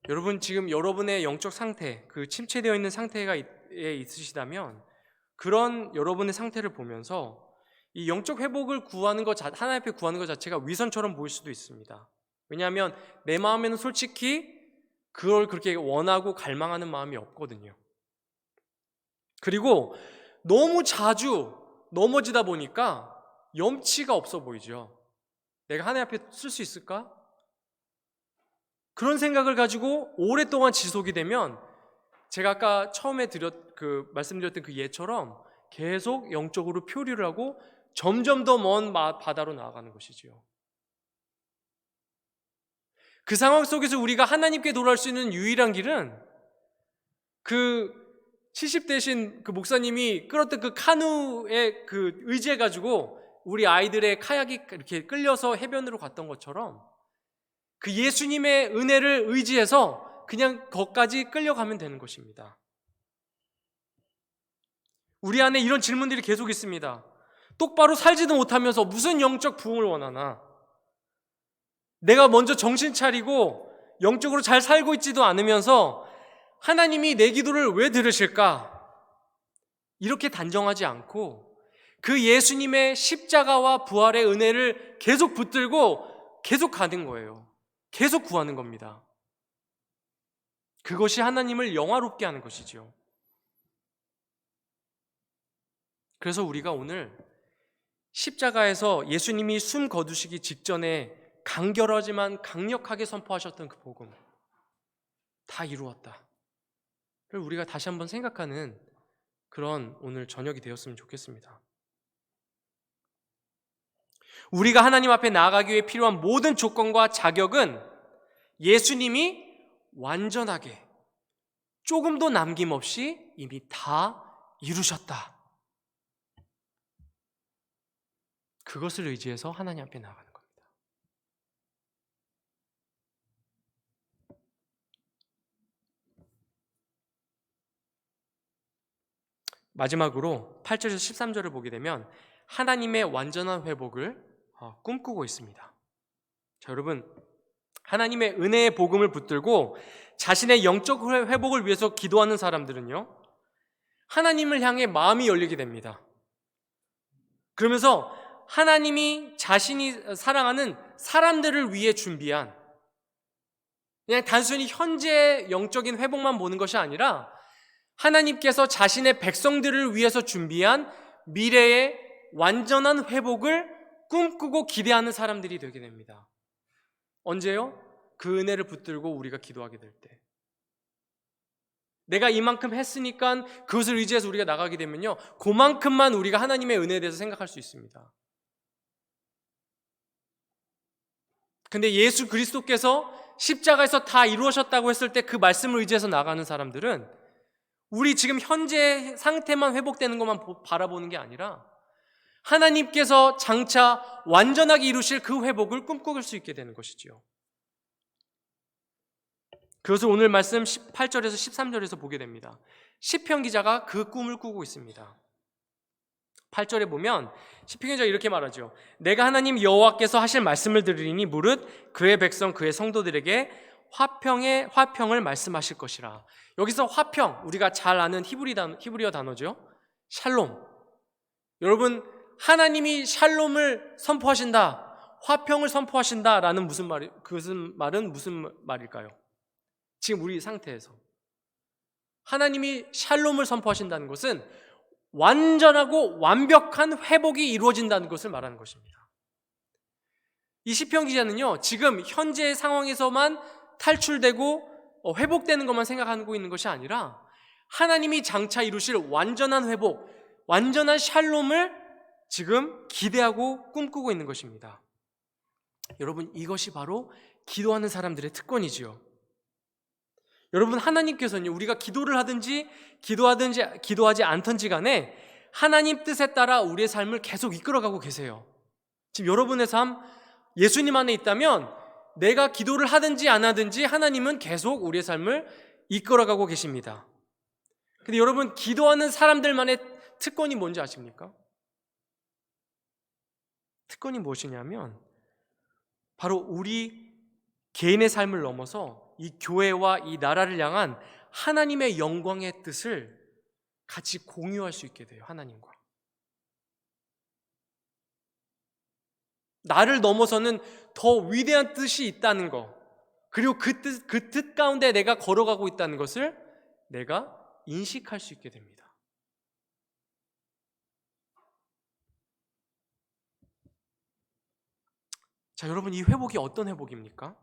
여러분, 지금 여러분의 영적 상태, 그 침체되어 있는 상태가 있으시다면 그런 여러분의 상태를 보면서 이 영적 회복을 구하는 것, 하나님 앞에 구하는 것 자체가 위선처럼 보일 수도 있습니다. 왜냐하면 내 마음에는 솔직히 그걸 그렇게 원하고 갈망하는 마음이 없거든요. 그리고 너무 자주 넘어지다 보니까 염치가 없어 보이죠. 내가 하나님 앞에 쓸 수 있을까? 그런 생각을 가지고 오랫동안 지속이 되면 제가 아까 처음에 말씀드렸던 그 예처럼 계속 영적으로 표류를 하고 점점 더 먼 바다로 나아가는 것이지요. 그 상황 속에서 우리가 하나님께 돌아올 수 있는 유일한 길은 그 70대신 그 목사님이 끌었던 그 카누에 그 의지해가지고 우리 아이들의 카약이 이렇게 끌려서 해변으로 갔던 것처럼 그 예수님의 은혜를 의지해서 그냥 거기까지 끌려가면 되는 것입니다. 우리 안에 이런 질문들이 계속 있습니다. 똑바로 살지도 못하면서 무슨 영적 부흥을 원하나? 내가 먼저 정신 차리고 영적으로 잘 살고 있지도 않으면서 하나님이 내 기도를 왜 들으실까? 이렇게 단정하지 않고 그 예수님의 십자가와 부활의 은혜를 계속 붙들고 계속 가는 거예요. 계속 구하는 겁니다. 그것이 하나님을 영화롭게 하는 것이지요. 그래서 우리가 오늘 십자가에서 예수님이 숨 거두시기 직전에 간결하지만 강력하게 선포하셨던 그 복음, 다 이루었다. 그걸 우리가 다시 한번 생각하는 그런 오늘 저녁이 되었으면 좋겠습니다. 우리가 하나님 앞에 나아가기 위해 필요한 모든 조건과 자격은 예수님이 완전하게 조금도 남김없이 이미 다 이루셨다. 그것을 의지해서 하나님 앞에 나아가는 겁니다. 마지막으로 8절에서 13절을 보게 되면 하나님의 완전한 회복을 꿈꾸고 있습니다. 자, 여러분, 하나님의 은혜의 복음을 붙들고 자신의 영적 회복을 위해서 기도하는 사람들은요, 하나님을 향해 마음이 열리게 됩니다. 그러면서 하나님이 자신이 사랑하는 사람들을 위해 준비한, 그냥 단순히 현재 영적인 회복만 보는 것이 아니라 하나님께서 자신의 백성들을 위해서 준비한 미래의 완전한 회복을 꿈꾸고 기대하는 사람들이 되게 됩니다. 언제요? 그 은혜를 붙들고 우리가 기도하게 될 때. 내가 이만큼 했으니까 그것을 의지해서 우리가 나가게 되면요, 그만큼만 우리가 하나님의 은혜에 대해서 생각할 수 있습니다. 근데 예수 그리스도께서 십자가에서 다 이루어졌다고 했을 때 그 말씀을 의지해서 나가는 사람들은 우리 지금 현재 상태만 회복되는 것만 바라보는 게 아니라 하나님께서 장차 완전하게 이루실 그 회복을 꿈꿀 수 있게 되는 것이지요. 그것을 오늘 말씀 18절에서 13절에서 보게 됩니다. 시편 기자가 그 꿈을 꾸고 있습니다. 8절에 보면 시편 기자가 이렇게 말하죠. 내가 하나님 여호와께서 하실 말씀을 들으리니 무릇 그의 백성 그의 성도들에게 화평을 말씀하실 것이라. 여기서 화평, 우리가 잘 아는 히브리어 단어죠. 샬롬. 여러분, 하나님이 샬롬을 선포하신다, 화평을 선포하신다라는 무슨 말일까요? 지금 우리 상태에서 하나님이 샬롬을 선포하신다는 것은 완전하고 완벽한 회복이 이루어진다는 것을 말하는 것입니다. 이 시편 기자는요, 지금 현재의 상황에서만 탈출되고 회복되는 것만 생각하고 있는 것이 아니라 하나님이 장차 이루실 완전한 회복, 완전한 샬롬을 지금 기대하고 꿈꾸고 있는 것입니다. 여러분, 이것이 바로 기도하는 사람들의 특권이지요. 여러분, 하나님께서는요, 우리가 기도를 하든지 기도하지 않든지 간에 하나님 뜻에 따라 우리의 삶을 계속 이끌어가고 계세요. 지금 여러분의 삶, 예수님 안에 있다면 내가 기도를 하든지 안 하든지 하나님은 계속 우리의 삶을 이끌어가고 계십니다. 근데 여러분, 기도하는 사람들만의 특권이 뭔지 아십니까? 특권이 무엇이냐면 바로 우리 개인의 삶을 넘어서 이 교회와 이 나라를 향한 하나님의 영광의 뜻을 같이 공유할 수 있게 돼요. 하나님과. 나를 넘어서는 더 위대한 뜻이 있다는 거, 그리고 그 뜻 가운데 내가 걸어가고 있다는 것을 내가 인식할 수 있게 됩니다. 자, 여러분, 이 회복이 어떤 회복입니까?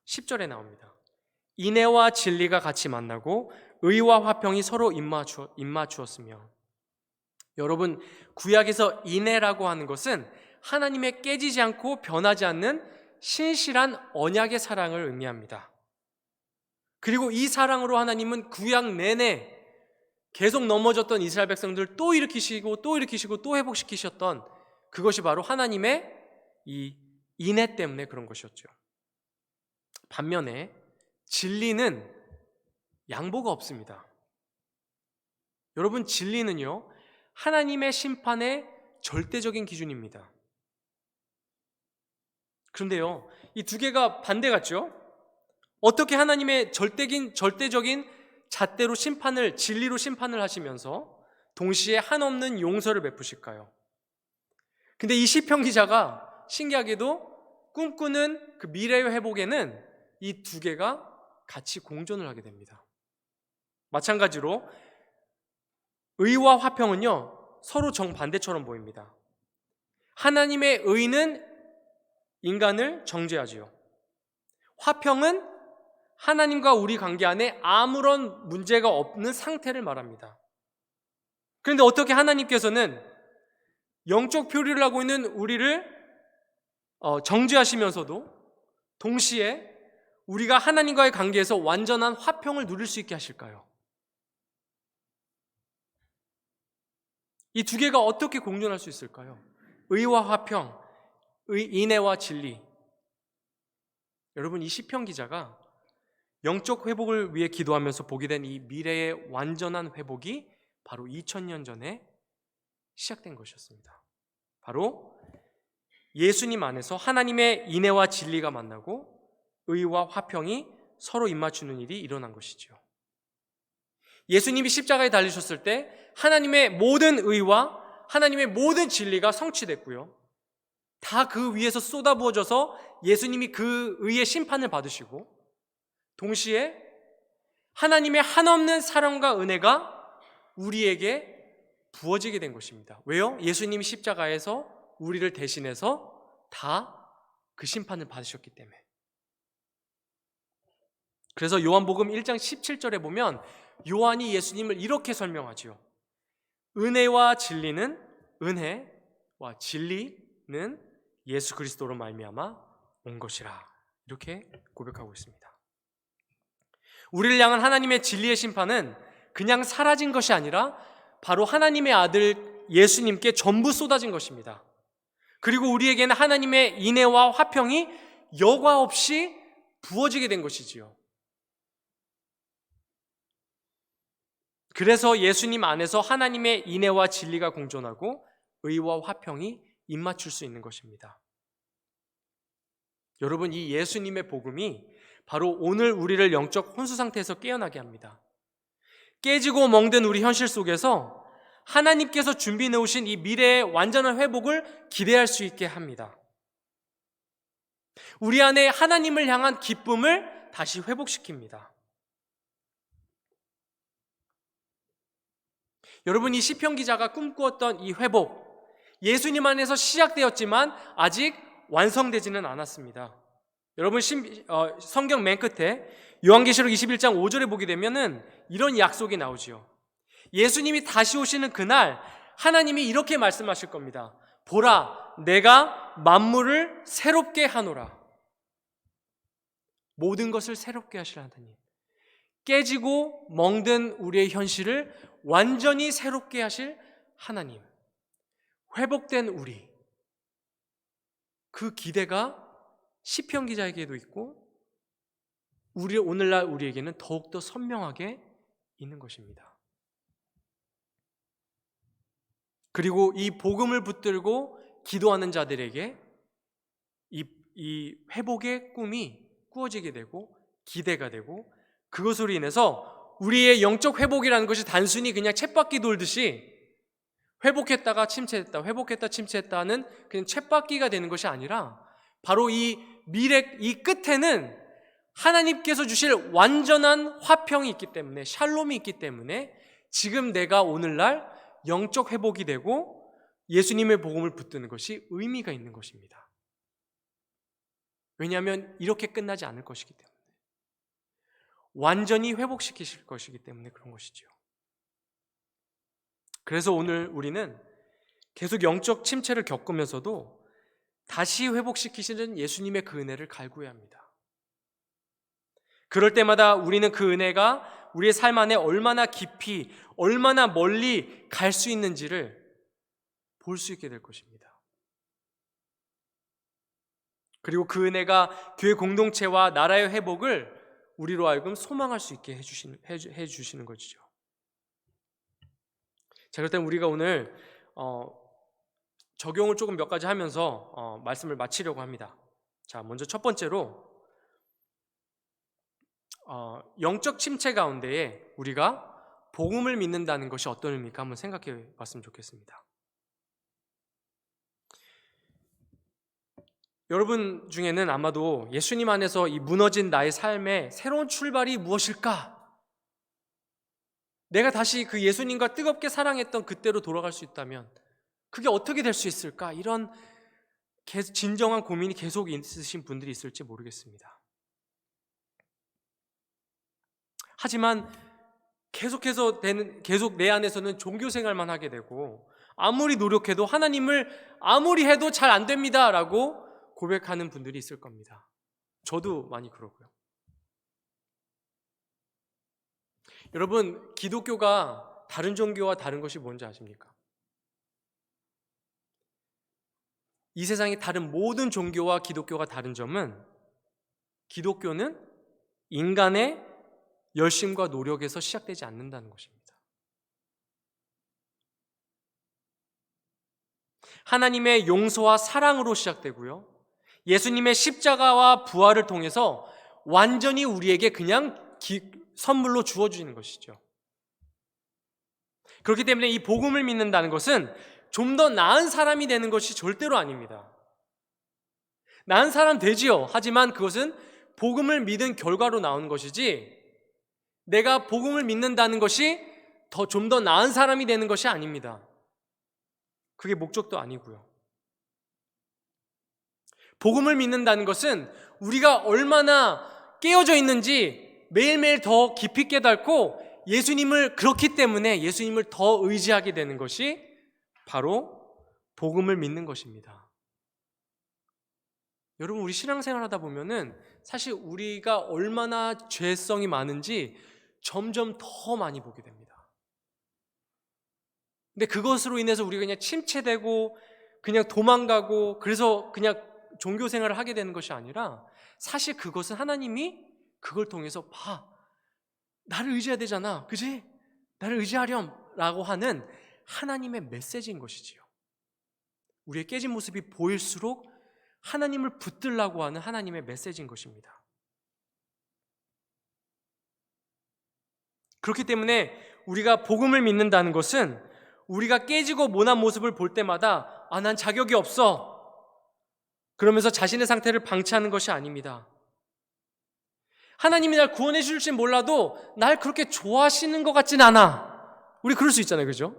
10절에 나옵니다. 인애와 진리가 같이 만나고 의와 화평이 서로 입맞추었으며. 여러분, 구약에서 인애라고 하는 것은 하나님의 깨지지 않고 변하지 않는 신실한 언약의 사랑을 의미합니다. 그리고 이 사랑으로 하나님은 구약 내내 계속 넘어졌던 이스라엘 백성들을 또 일으키시고 또 회복시키셨던 그것이 바로 하나님의 이 인애 때문에 그런 것이었죠. 반면에 진리는 양보가 없습니다. 여러분, 진리는요, 하나님의 심판의 절대적인 기준입니다. 그런데요, 이 두 개가 반대 같죠? 어떻게 하나님의 절대적인 잣대로 진리로 심판을 하시면서 동시에 한없는 용서를 베푸실까요? 근데 이 시편 기자가 신기하게도 꿈꾸는 그 미래의 회복에는 이 두 개가 같이 공존을 하게 됩니다. 마찬가지로 의와 화평은요, 서로 정반대처럼 보입니다. 하나님의 의는 인간을 정죄하지요. 화평은 하나님과 우리 관계 안에 아무런 문제가 없는 상태를 말합니다. 그런데 어떻게 하나님께서는 영적 표류를 하고 있는 우리를 정죄하시면서도 동시에 우리가 하나님과의 관계에서 완전한 화평을 누릴 수 있게 하실까요? 이 두 개가 어떻게 공존할 수 있을까요? 의와 화평, 인애와 진리. 여러분, 이 시편 기자가 영적 회복을 위해 기도하면서 보게 된 이 미래의 완전한 회복이 바로 2000년 전에 시작된 것이었습니다. 바로 예수님 안에서 하나님의 인애와 진리가 만나고 의와 화평이 서로 입맞추는 일이 일어난 것이죠. 예수님이 십자가에 달리셨을 때 하나님의 모든 의와 하나님의 모든 진리가 성취됐고요, 다 그 위에서 쏟아부어져서 예수님이 그 의의 심판을 받으시고 동시에 하나님의 한없는 사랑과 은혜가 우리에게 부어지게 된 것입니다. 왜요? 예수님이 십자가에서 우리를 대신해서 다 그 심판을 받으셨기 때문에. 그래서 요한복음 1장 17절에 보면 요한이 예수님을 이렇게 설명하지요. 은혜와 진리는 예수 그리스도로 말미암아 온 것이라, 이렇게 고백하고 있습니다. 우리를 향한 하나님의 진리의 심판은 그냥 사라진 것이 아니라 바로 하나님의 아들 예수님께 전부 쏟아진 것입니다. 그리고 우리에게는 하나님의 인애와 화평이 여과 없이 부어지게 된 것이지요. 그래서 예수님 안에서 하나님의 인애와 진리가 공존하고 의와 화평이 입맞출 수 있는 것입니다. 여러분, 이 예수님의 복음이 바로 오늘 우리를 영적 혼수 상태에서 깨어나게 합니다. 깨지고 멍든 우리 현실 속에서 하나님께서 준비해 놓으신 이 미래의 완전한 회복을 기대할 수 있게 합니다. 우리 안에 하나님을 향한 기쁨을 다시 회복시킵니다. 여러분, 이 시편 기자가 꿈꾸었던 이 회복, 예수님 안에서 시작되었지만 아직 완성되지는 않았습니다. 여러분, 성경 맨 끝에 요한계시록 21장 5절에 보게 되면은 이런 약속이 나오지요. 예수님이 다시 오시는 그날 하나님이 이렇게 말씀하실 겁니다. 보라, 내가 만물을 새롭게 하노라. 모든 것을 새롭게 하실 하나님. 깨지고 멍든 우리의 현실을 완전히 새롭게 하실 하나님. 회복된 우리. 그 기대가 시편 기자에게도 있고 오늘날 우리에게는 더욱더 선명하게 있는 것입니다. 그리고 이 복음을 붙들고 기도하는 자들에게 이 회복의 꿈이 꾸어지게 되고 기대가 되고, 그것으로 인해서 우리의 영적 회복이라는 것이 단순히 그냥 쳇바퀴 돌듯이 회복했다가 침체했다, 회복했다 침체했다 하는 그냥 쳇바퀴가 되는 것이 아니라, 바로 이 미래, 이 끝에는 하나님께서 주실 완전한 화평이 있기 때문에, 샬롬이 있기 때문에 지금 내가 오늘날 영적 회복이 되고 예수님의 복음을 붙드는 것이 의미가 있는 것입니다. 왜냐하면 이렇게 끝나지 않을 것이기 때문에, 완전히 회복시키실 것이기 때문에 그런 것이죠. 그래서 오늘 우리는 계속 영적 침체를 겪으면서도 다시 회복시키시는 예수님의 그 은혜를 갈구해야 합니다. 그럴 때마다 우리는 그 은혜가 우리의 삶 안에 얼마나 깊이, 얼마나 멀리 갈 수 있는지를 볼 수 있게 될 것입니다. 그리고 그 은혜가 교회 공동체와 나라의 회복을 우리로 하여금 소망할 수 있게 해주시는 것이죠. 자, 그렇다면 우리가 오늘 적용을 조금 몇 가지 하면서 말씀을 마치려고 합니다. 자, 먼저 첫 번째로 영적 침체 가운데에 우리가 복음을 믿는다는 것이 어떤 의미일까 한번 생각해 봤으면 좋겠습니다. 여러분 중에는 아마도 예수님 안에서 이 무너진 나의 삶의 새로운 출발이 무엇일까? 내가 다시 그 예수님과 뜨겁게 사랑했던 그때로 돌아갈 수 있다면 그게 어떻게 될 수 있을까? 이런 진정한 고민이 계속 있으신 분들이 있을지 모르겠습니다. 하지만 계속 내 안에서는 종교 생활만 하게 되고, 아무리 노력해도 하나님을 아무리 해도 잘 안 됩니다 라고 고백하는 분들이 있을 겁니다. 저도 많이 그러고요. 여러분, 기독교가 다른 종교와 다른 것이 뭔지 아십니까? 이 세상의 다른 모든 종교와 기독교가 다른 점은, 기독교는 인간의 열심과 노력에서 시작되지 않는다는 것입니다. 하나님의 용서와 사랑으로 시작되고요, 예수님의 십자가와 부활을 통해서 완전히 우리에게 그냥 선물로 주어지는 것이죠. 그렇기 때문에 이 복음을 믿는다는 것은 좀 더 나은 사람이 되는 것이 절대로 아닙니다. 나은 사람 되지요. 하지만 그것은 복음을 믿은 결과로 나오는 것이지, 내가 복음을 믿는다는 것이 좀 더 나은 사람이 되는 것이 아닙니다. 그게 목적도 아니고요. 복음을 믿는다는 것은 우리가 얼마나 깨어져 있는지 매일매일 더 깊이 깨닫고, 예수님을 그렇기 때문에 예수님을 더 의지하게 되는 것이 바로 복음을 믿는 것입니다. 여러분, 우리 신앙생활 하다 보면은 사실 우리가 얼마나 죄성이 많은지 점점 더 많이 보게 됩니다. 근데 그것으로 인해서 우리가 그냥 침체되고 그냥 도망가고, 그래서 그냥 종교 생활을 하게 되는 것이 아니라, 사실 그것은 하나님이 그걸 통해서 나를 의지해야 되잖아, 그지? 나를 의지하렴 라고 하는 하나님의 메시지인 것이지요. 우리의 깨진 모습이 보일수록 하나님을 붙들라고 하는 하나님의 메시지인 것입니다. 그렇기 때문에 우리가 복음을 믿는다는 것은, 우리가 깨지고 모난 모습을 볼 때마다 난 자격이 없어, 그러면서 자신의 상태를 방치하는 것이 아닙니다. 하나님이 날 구원해 주실지 몰라도 날 그렇게 좋아하시는 것 같진 않아. 우리 그럴 수 있잖아요. 그죠?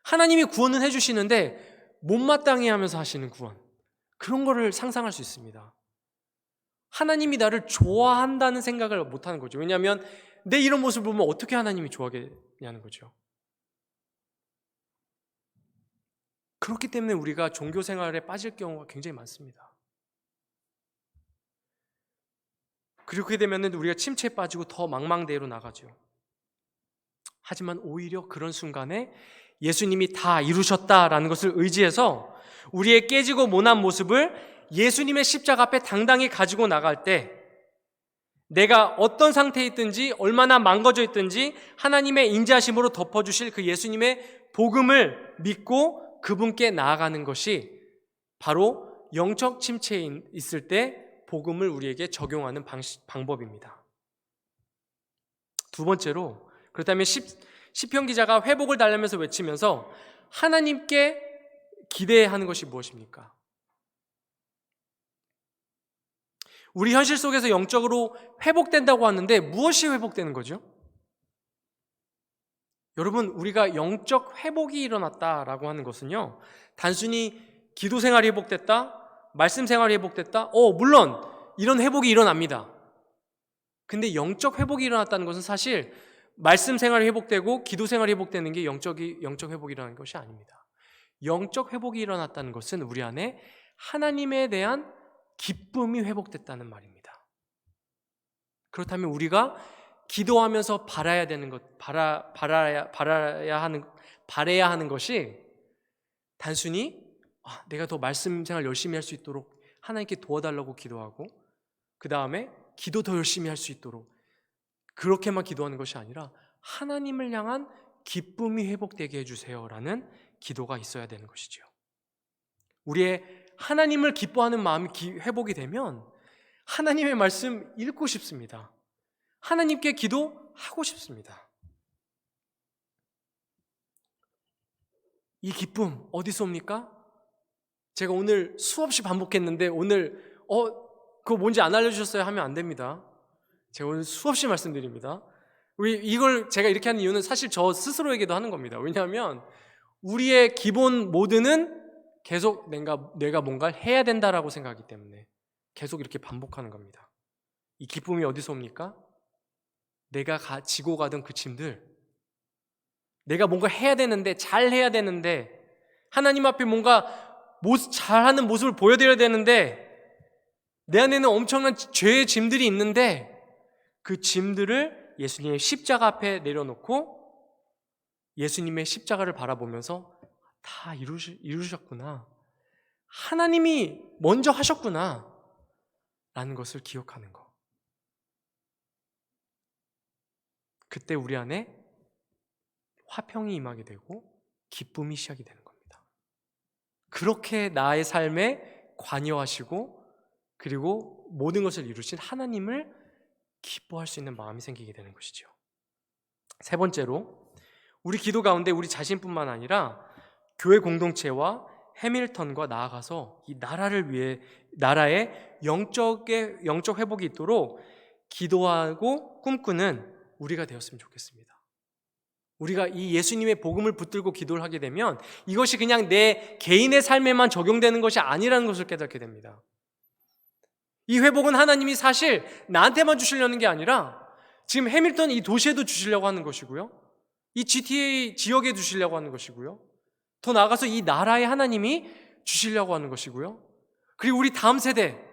하나님이 구원은 해주시는데 못마땅해 하면서 하시는 구원. 그런 거를 상상할 수 있습니다. 하나님이 나를 좋아한다는 생각을 못하는 거죠. 왜냐하면 내 이런 모습을 보면 어떻게 하나님이 좋아하겠냐는 거죠. 그렇기 때문에 우리가 종교 생활에 빠질 경우가 굉장히 많습니다. 그렇게 되면 우리가 침체에 빠지고 더 망망대해로 나가죠. 하지만 오히려 그런 순간에 예수님이 다 이루셨다라는 것을 의지해서 우리의 깨지고 모난 모습을 예수님의 십자가 앞에 당당히 가지고 나갈 때 내가 어떤 상태에 있든지 얼마나 망가져 있든지 하나님의 인자하심으로 덮어주실 그 예수님의 복음을 믿고 그분께 나아가는 것이 바로 영적 침체에 있을 때 복음을 우리에게 적용하는 방법입니다. 두 번째로, 그렇다면 시편 기자가 회복을 달라면서 외치면서 하나님께 기대하는 것이 무엇입니까? 우리 현실 속에서 영적으로 회복된다고 하는데 무엇이 회복되는 거죠? 여러분, 우리가 영적 회복이 일어났다라고 하는 것은요, 단순히 기도 생활이 회복됐다, 말씀 생활이 회복됐다, 물론 이런 회복이 일어납니다. 근데 영적 회복이 일어났다는 것은 사실 말씀 생활이 회복되고 기도 생활이 회복되는 게 영적 회복이 일어나는 것이 아닙니다. 영적 회복이 일어났다는 것은 우리 안에 하나님에 대한 기쁨이 회복됐다는 말입니다. 그렇다면 우리가 기도하면서 바라야 하는 것이 단순히 내가 더 말씀 생활 열심히 할 수 있도록 하나님께 도와달라고 기도하고 그 다음에 기도 더 열심히 할 수 있도록 그렇게만 기도하는 것이 아니라 하나님을 향한 기쁨이 회복되게 해주세요라는 기도가 있어야 되는 것이죠. 우리의 하나님을 기뻐하는 마음이 회복이 되면 하나님의 말씀 읽고 싶습니다. 하나님께 기도하고 싶습니다. 이 기쁨 어디서 옵니까? 제가 오늘 수없이 반복했는데 오늘 그거 뭔지 안 알려주셨어요 하면 안 됩니다. 제가 오늘 수없이 말씀드립니다. 이걸 제가 이렇게 하는 이유는 사실 저 스스로에게도 하는 겁니다. 왜냐하면 우리의 기본 모드는 계속 내가 뭔가를 해야 된다라고 생각하기 때문에 계속 이렇게 반복하는 겁니다. 이 기쁨이 어디서 옵니까? 내가 지고 가던 그 짐들, 내가 뭔가 해야 되는데, 잘 해야 되는데, 하나님 앞에 뭔가 잘하는 모습을 보여드려야 되는데 내 안에는 엄청난 죄의 짐들이 있는데 그 짐들을 예수님의 십자가 앞에 내려놓고 예수님의 십자가를 바라보면서 다 이루셨구나, 하나님이 먼저 하셨구나 라는 것을 기억하는 것. 그때 우리 안에 화평이 임하게 되고 기쁨이 시작이 되는 겁니다. 그렇게 나의 삶에 관여하시고 그리고 모든 것을 이루신 하나님을 기뻐할 수 있는 마음이 생기게 되는 것이죠. 세 번째로, 우리 기도 가운데 우리 자신뿐만 아니라 교회 공동체와 해밀턴과 나아가서 이 나라를 위해, 나라의 영적 회복이 있도록 기도하고 꿈꾸는 우리가 되었으면 좋겠습니다. 우리가 이 예수님의 복음을 붙들고 기도를 하게 되면 이것이 그냥 내 개인의 삶에만 적용되는 것이 아니라는 것을 깨닫게 됩니다. 이 회복은 하나님이 사실 나한테만 주시려는 게 아니라 지금 해밀턴 이 도시에도 주시려고 하는 것이고요, 이 GTA 지역에 주시려고 하는 것이고요, 더 나아가서 이 나라에 하나님이 주시려고 하는 것이고요, 그리고 우리 다음 세대,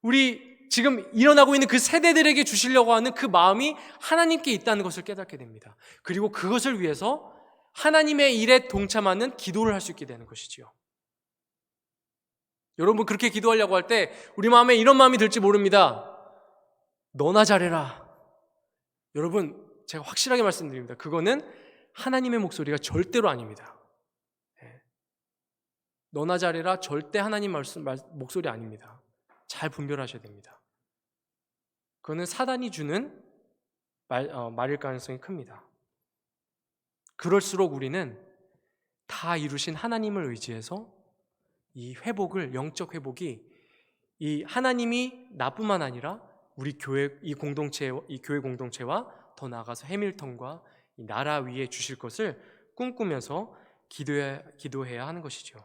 우리 지금 일어나고 있는 그 세대들에게 주시려고 하는 그 마음이 하나님께 있다는 것을 깨닫게 됩니다. 그리고 그것을 위해서 하나님의 일에 동참하는 기도를 할 수 있게 되는 것이지요. 여러분, 그렇게 기도하려고 할 때 우리 마음에 이런 마음이 들지 모릅니다. 너나 잘해라. 여러분, 제가 확실하게 말씀드립니다. 그거는 하나님의 목소리가 절대로 아닙니다. 너나 잘해라 절대 하나님 목소리 아닙니다. 잘 분별하셔야 됩니다. 그거는 사단이 주는 말일 가능성이 큽니다. 그럴수록 우리는 다 이루신 하나님을 의지해서 이 회복을, 영적 회복이 이 하나님이 나뿐만 아니라 우리 교회 이 교회 공동체와 더 나아가서 해밀턴과 이 나라 위에 주실 것을 꿈꾸면서 기도해야 하는 것이죠.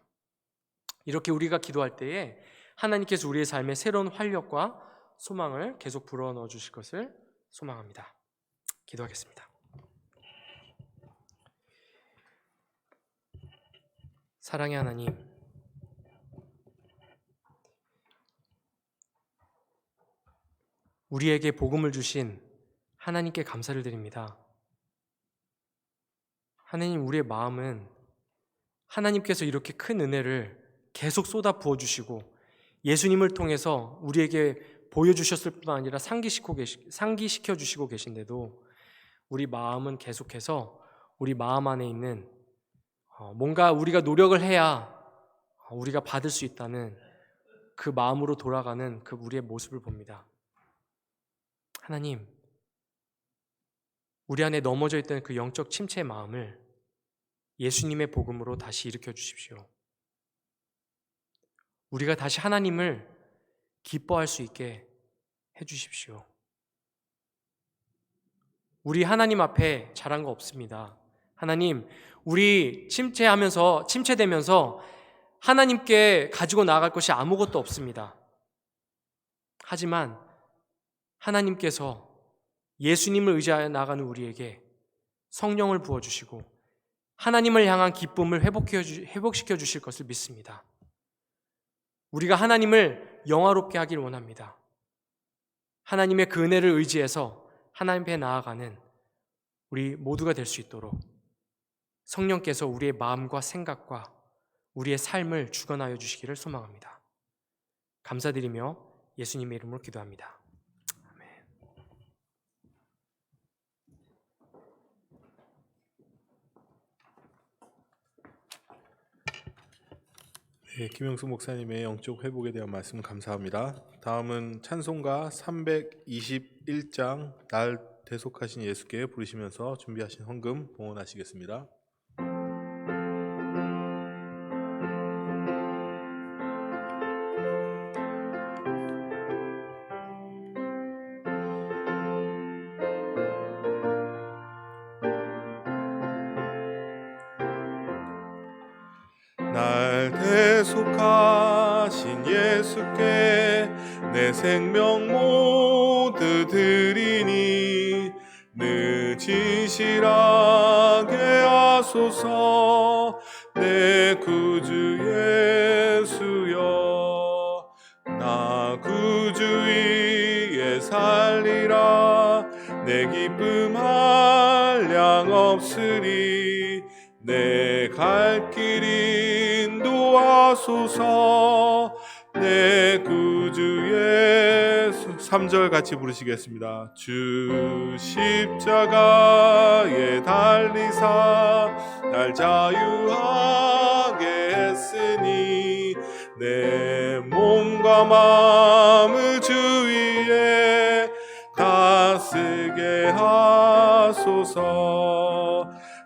이렇게 우리가 기도할 때에 하나님께서 우리의 삶에 새로운 활력과 소망을 계속 불어넣어 주실 것을 소망합니다. 기도하겠습니다. 사랑의 하나님, 우리에게 복음을 주신 하나님께 감사를 드립니다. 하나님, 우리의 마음은 하나님께서 이렇게 큰 은혜를 계속 쏟아 부어주시고 예수님을 통해서 우리에게 보여주셨을 뿐 아니라 상기시켜 주시고 계신데도 우리 마음은 계속해서 우리 마음 안에 있는 뭔가 우리가 노력을 해야 우리가 받을 수 있다는 그 마음으로 돌아가는 그 우리의 모습을 봅니다. 하나님, 우리 안에 넘어져 있던 그 영적 침체의 마음을 예수님의 복음으로 다시 일으켜 주십시오. 우리가 다시 하나님을 기뻐할 수 있게 해 주십시오. 우리 하나님 앞에 잘한 거 없습니다. 하나님, 우리 침체되면서 하나님께 가지고 나아갈 것이 아무것도 없습니다. 하지만 하나님께서 예수님을 의지하여 나가는 우리에게 성령을 부어주시고 하나님을 향한 기쁨을 회복시켜 주실 것을 믿습니다. 우리가 하나님을 영화롭게 하길 원합니다. 하나님의 그 은혜를 의지해서 하나님 앞에 나아가는 우리 모두가 될 수 있도록 성령께서 우리의 마음과 생각과 우리의 삶을 주관하여 주시기를 소망합니다. 감사드리며 예수님의 이름으로 기도합니다. 아멘. 네, 김영수 목사님의 영적 회복에 대한 말씀 감사합니다. 다음은 찬송가 321장 날 대속하신 예수께 부르시면서 준비하신 헌금 봉헌하시겠습니다. 날 대속하신 예수께 내 생명 모두 드리니 늦은 실하게 하소서. 내 구주 예수여, 나 구주 위에 살리라. 내 기쁨 한량 없으리. 내 갈 길 인도하소서. 내 구주 예수. 3절 같이 부르시겠습니다. 주 십자가에 달리사 날 자유하게 했으니 내 몸과 마음을 주 위에 다스게 하소서.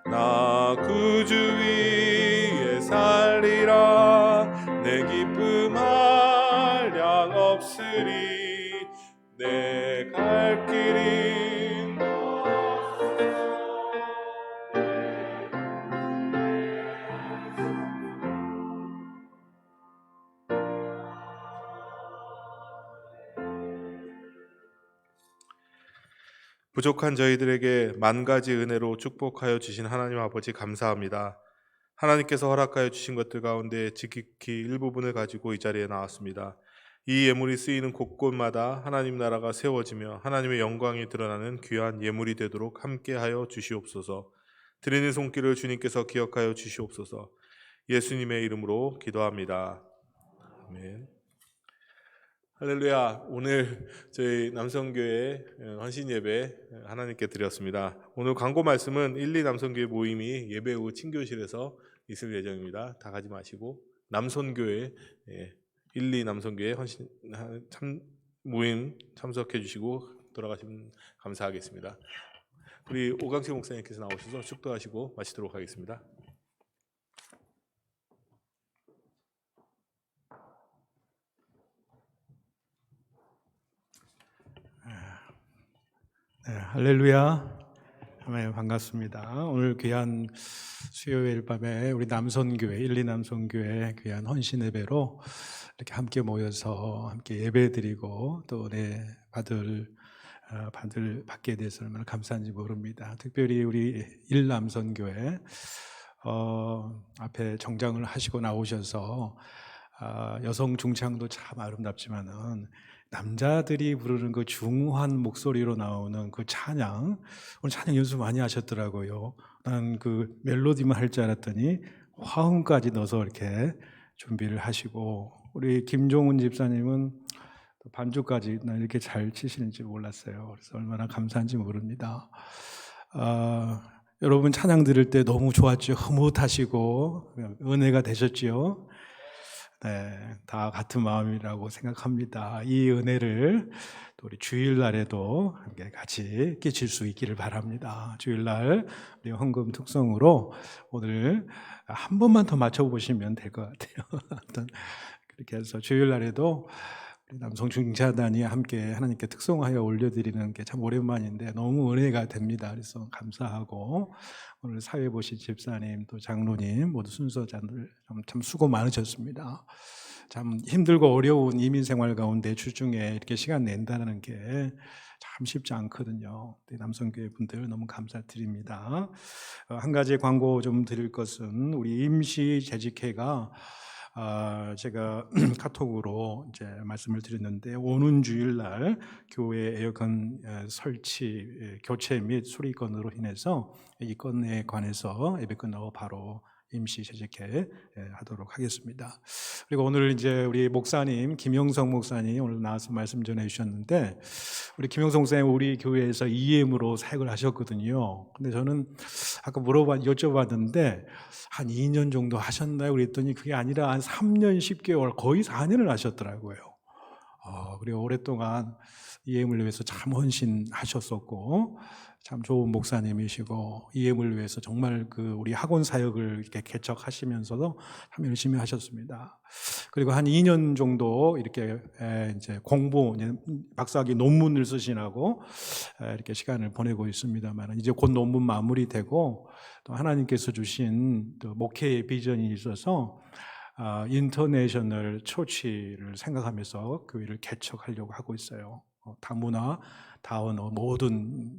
나 구주 위에 살리라. 내 기쁨 한량 없으리. 내 갈 길이 부족한 저희들에게 만 가지 은혜로 축복하여 주신 하나님 아버지 감사합니다. 하나님께서 허락하여 주신 것들 가운데 지극히 일부분을 가지고 이 자리에 나왔습니다. 이 예물이 쓰이는 곳곳마다 하나님 나라가 세워지며 하나님의 영광이 드러나는 귀한 예물이 되도록 함께하여 주시옵소서. 드리는 손길을 주님께서 기억하여 주시옵소서. 예수님의 이름으로 기도합니다. 아멘. 할렐루야. 오늘 저희 남성교회 헌신 예배 하나님께 드렸습니다. 오늘 광고 말씀은 1, 2 남성교회 모임이 예배 후 친교실에서 있을 예정입니다. 다 가지 마시고 남선교회 1, 2 남성교회 헌신 모임 참석해 주시고 돌아가시면 감사하겠습니다. 우리 오강식 목사님께서 나오셔서 축도하시고 마치도록 하겠습니다. 네, 할렐루야. 아멘, 반갑습니다. 오늘 귀한 수요일 밤에 우리 남선교회, 1, 2 남선교회 귀한 헌신 예배로 이렇게 함께 모여서 함께 예배드리고 또 은혜 받게 돼서 얼마나 감사한지 모릅니다. 특별히 우리 1 남선교회 앞에 정장을 하시고 나오셔서 여성 중창도 참 아름답지만은 남자들이 부르는 그 중후한 목소리로 나오는 그 찬양, 오늘 찬양 연습 많이 하셨더라고요. 난 그 멜로디만 할 줄 알았더니 화음까지 넣어서 이렇게 준비를 하시고, 우리 김종훈 집사님은 반주까지 난 이렇게 잘 치시는지 몰랐어요. 그래서 얼마나 감사한지 모릅니다. 여러분 찬양 들을 때 너무 좋았죠. 흐뭇하시고 은혜가 되셨지요. 네, 다 같은 마음이라고 생각합니다. 이 은혜를 또 우리 주일날에도 함께 같이 끼칠 수 있기를 바랍니다. 주일날 우리 헌금 특성으로 오늘 한 번만 더 맞춰보시면 될 것 같아요. 그렇게 해서 주일날에도 우리 남성 중자단이 함께 하나님께 특송하여 올려드리는 게 참 오랜만인데 너무 은혜가 됩니다. 그래서 감사하고, 오늘 사회 보신 집사님 또 장로님 모두 순서자들 참 수고 많으셨습니다. 참 힘들고 어려운 이민 생활 가운데 주중에 이렇게 시간 낸다는 게 참 쉽지 않거든요. 남성교회 분들 너무 감사드립니다. 한 가지 광고 좀 드릴 것은 우리 임시 재직회가 제가 카톡으로 이제 말씀을 드렸는데, 오는 주일날 교회 에어컨 설치 교체 및 수리건으로 인해서 이 건에 관해서 예배 끝나고 바로 임시 재직회 하도록 하겠습니다. 그리고 오늘 이제 우리 목사님 김영성 목사님 오늘 나와서 말씀 전해 주셨는데, 우리 김영성 목사님 우리 교회에서 EM으로 사역을 하셨거든요. 근데 저는 아까 여쭤봤는데 한 2년 정도 하셨나요? 그랬더니 그게 아니라 한 3년 10개월 거의 4년을 하셨더라고요. 그리고 오랫동안 EM을 위해서 참 헌신하셨었고 참 좋은 목사님이시고, EM을 위해서 정말 그 우리 학원 사역을 이렇게 개척하시면서도 참 열심히 하셨습니다. 그리고 한 2년 정도 이렇게 이제 박사학위 논문을 쓰시라고 이렇게 시간을 보내고 있습니다만, 이제 곧 논문 마무리되고 또 하나님께서 주신 또 목회의 비전이 있어서 인터내셔널 초치를 생각하면서 교회를 개척하려고 하고 있어요. 다문화, 다원어 모든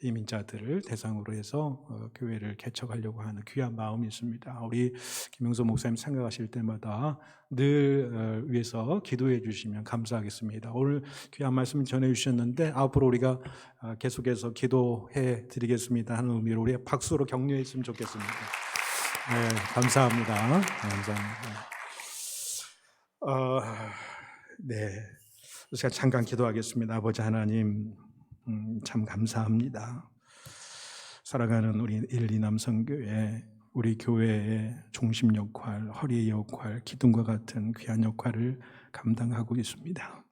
이민자들을 대상으로 해서 교회를 개척하려고 하는 귀한 마음이 있습니다. 우리 김영선 목사님 생각하실 때마다 늘 위해서 기도해 주시면 감사하겠습니다. 오늘 귀한 말씀 전해 주셨는데 앞으로 우리가 계속해서 기도해 드리겠습니다 하는 의미로 우리 박수로 격려했으면 좋겠습니다. 네, 감사합니다. 감사합니다. 네. 제가 잠깐 기도하겠습니다. 아버지 하나님, 참 감사합니다. 살아가는 우리 1, 2 남성교회, 우리 교회의 중심 역할, 허리의 역할, 기둥과 같은 귀한 역할을 감당하고 있습니다.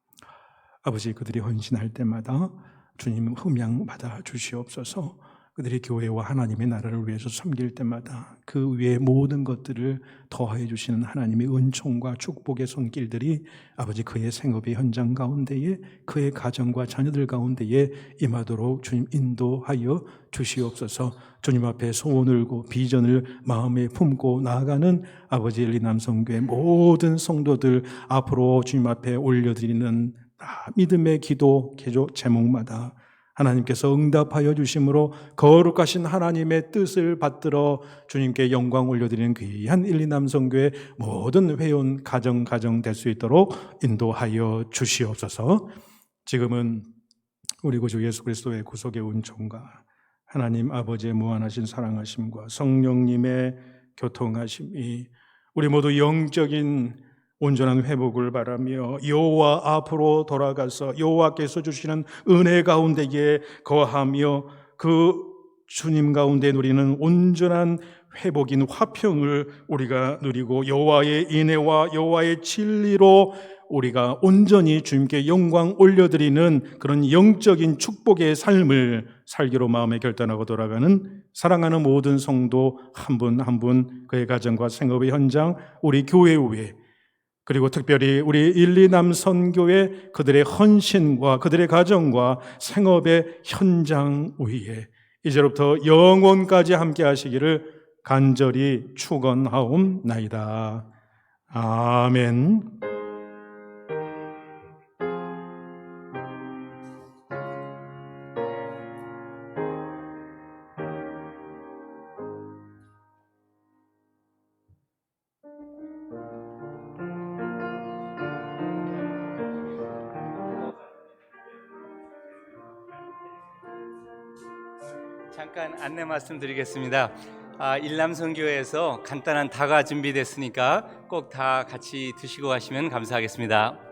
아버지, 그들이 헌신할 때마다 주님 흠양 받아 주시옵소서. 그들이 교회와 하나님의 나라를 위해서 섬길 때마다 그 위에 모든 것들을 더하여 주시는 하나님의 은총과 축복의 손길들이 아버지 그의 생업의 현장 가운데에, 그의 가정과 자녀들 가운데에 임하도록 주님 인도하여 주시옵소서. 주님 앞에 소원을 고 비전을 마음에 품고 나아가는 아버지 엘리 남성교회 모든 성도들 앞으로 주님 앞에 올려드리는 믿음의 기도 제목마다 하나님께서 응답하여 주심으로 거룩하신 하나님의 뜻을 받들어 주님께 영광 올려드리는 귀한 1, 2 남성교회 모든 회원 가정 될 수 있도록 인도하여 주시옵소서. 지금은 우리 구주 예수 그리스도의 구속의 은총과 하나님 아버지의 무한하신 사랑하심과 성령님의 교통하심이 우리 모두 영적인 온전한 회복을 바라며 여호와 앞으로 돌아가서 여호와께서 주시는 은혜 가운데에 거하며 그 주님 가운데 누리는 온전한 회복인 화평을 우리가 누리고 여호와의 인애와 여호와의 진리로 우리가 온전히 주님께 영광 올려드리는 그런 영적인 축복의 삶을 살기로 마음에 결단하고 돌아가는 사랑하는 모든 성도 한 분 한 분, 그의 가정과 생업의 현장, 우리 교회 위에 그리고 특별히 우리 일리남선교회 그들의 헌신과 그들의 가정과 생업의 현장 위에 이제부터 영원까지 함께 하시기를 간절히 축원하옵나이다. 아멘. 잠깐 안내 말씀드리겠습니다. 일남선교회에서 간단한 다과 준비됐으니까 꼭 다 같이 드시고 가시면 감사하겠습니다.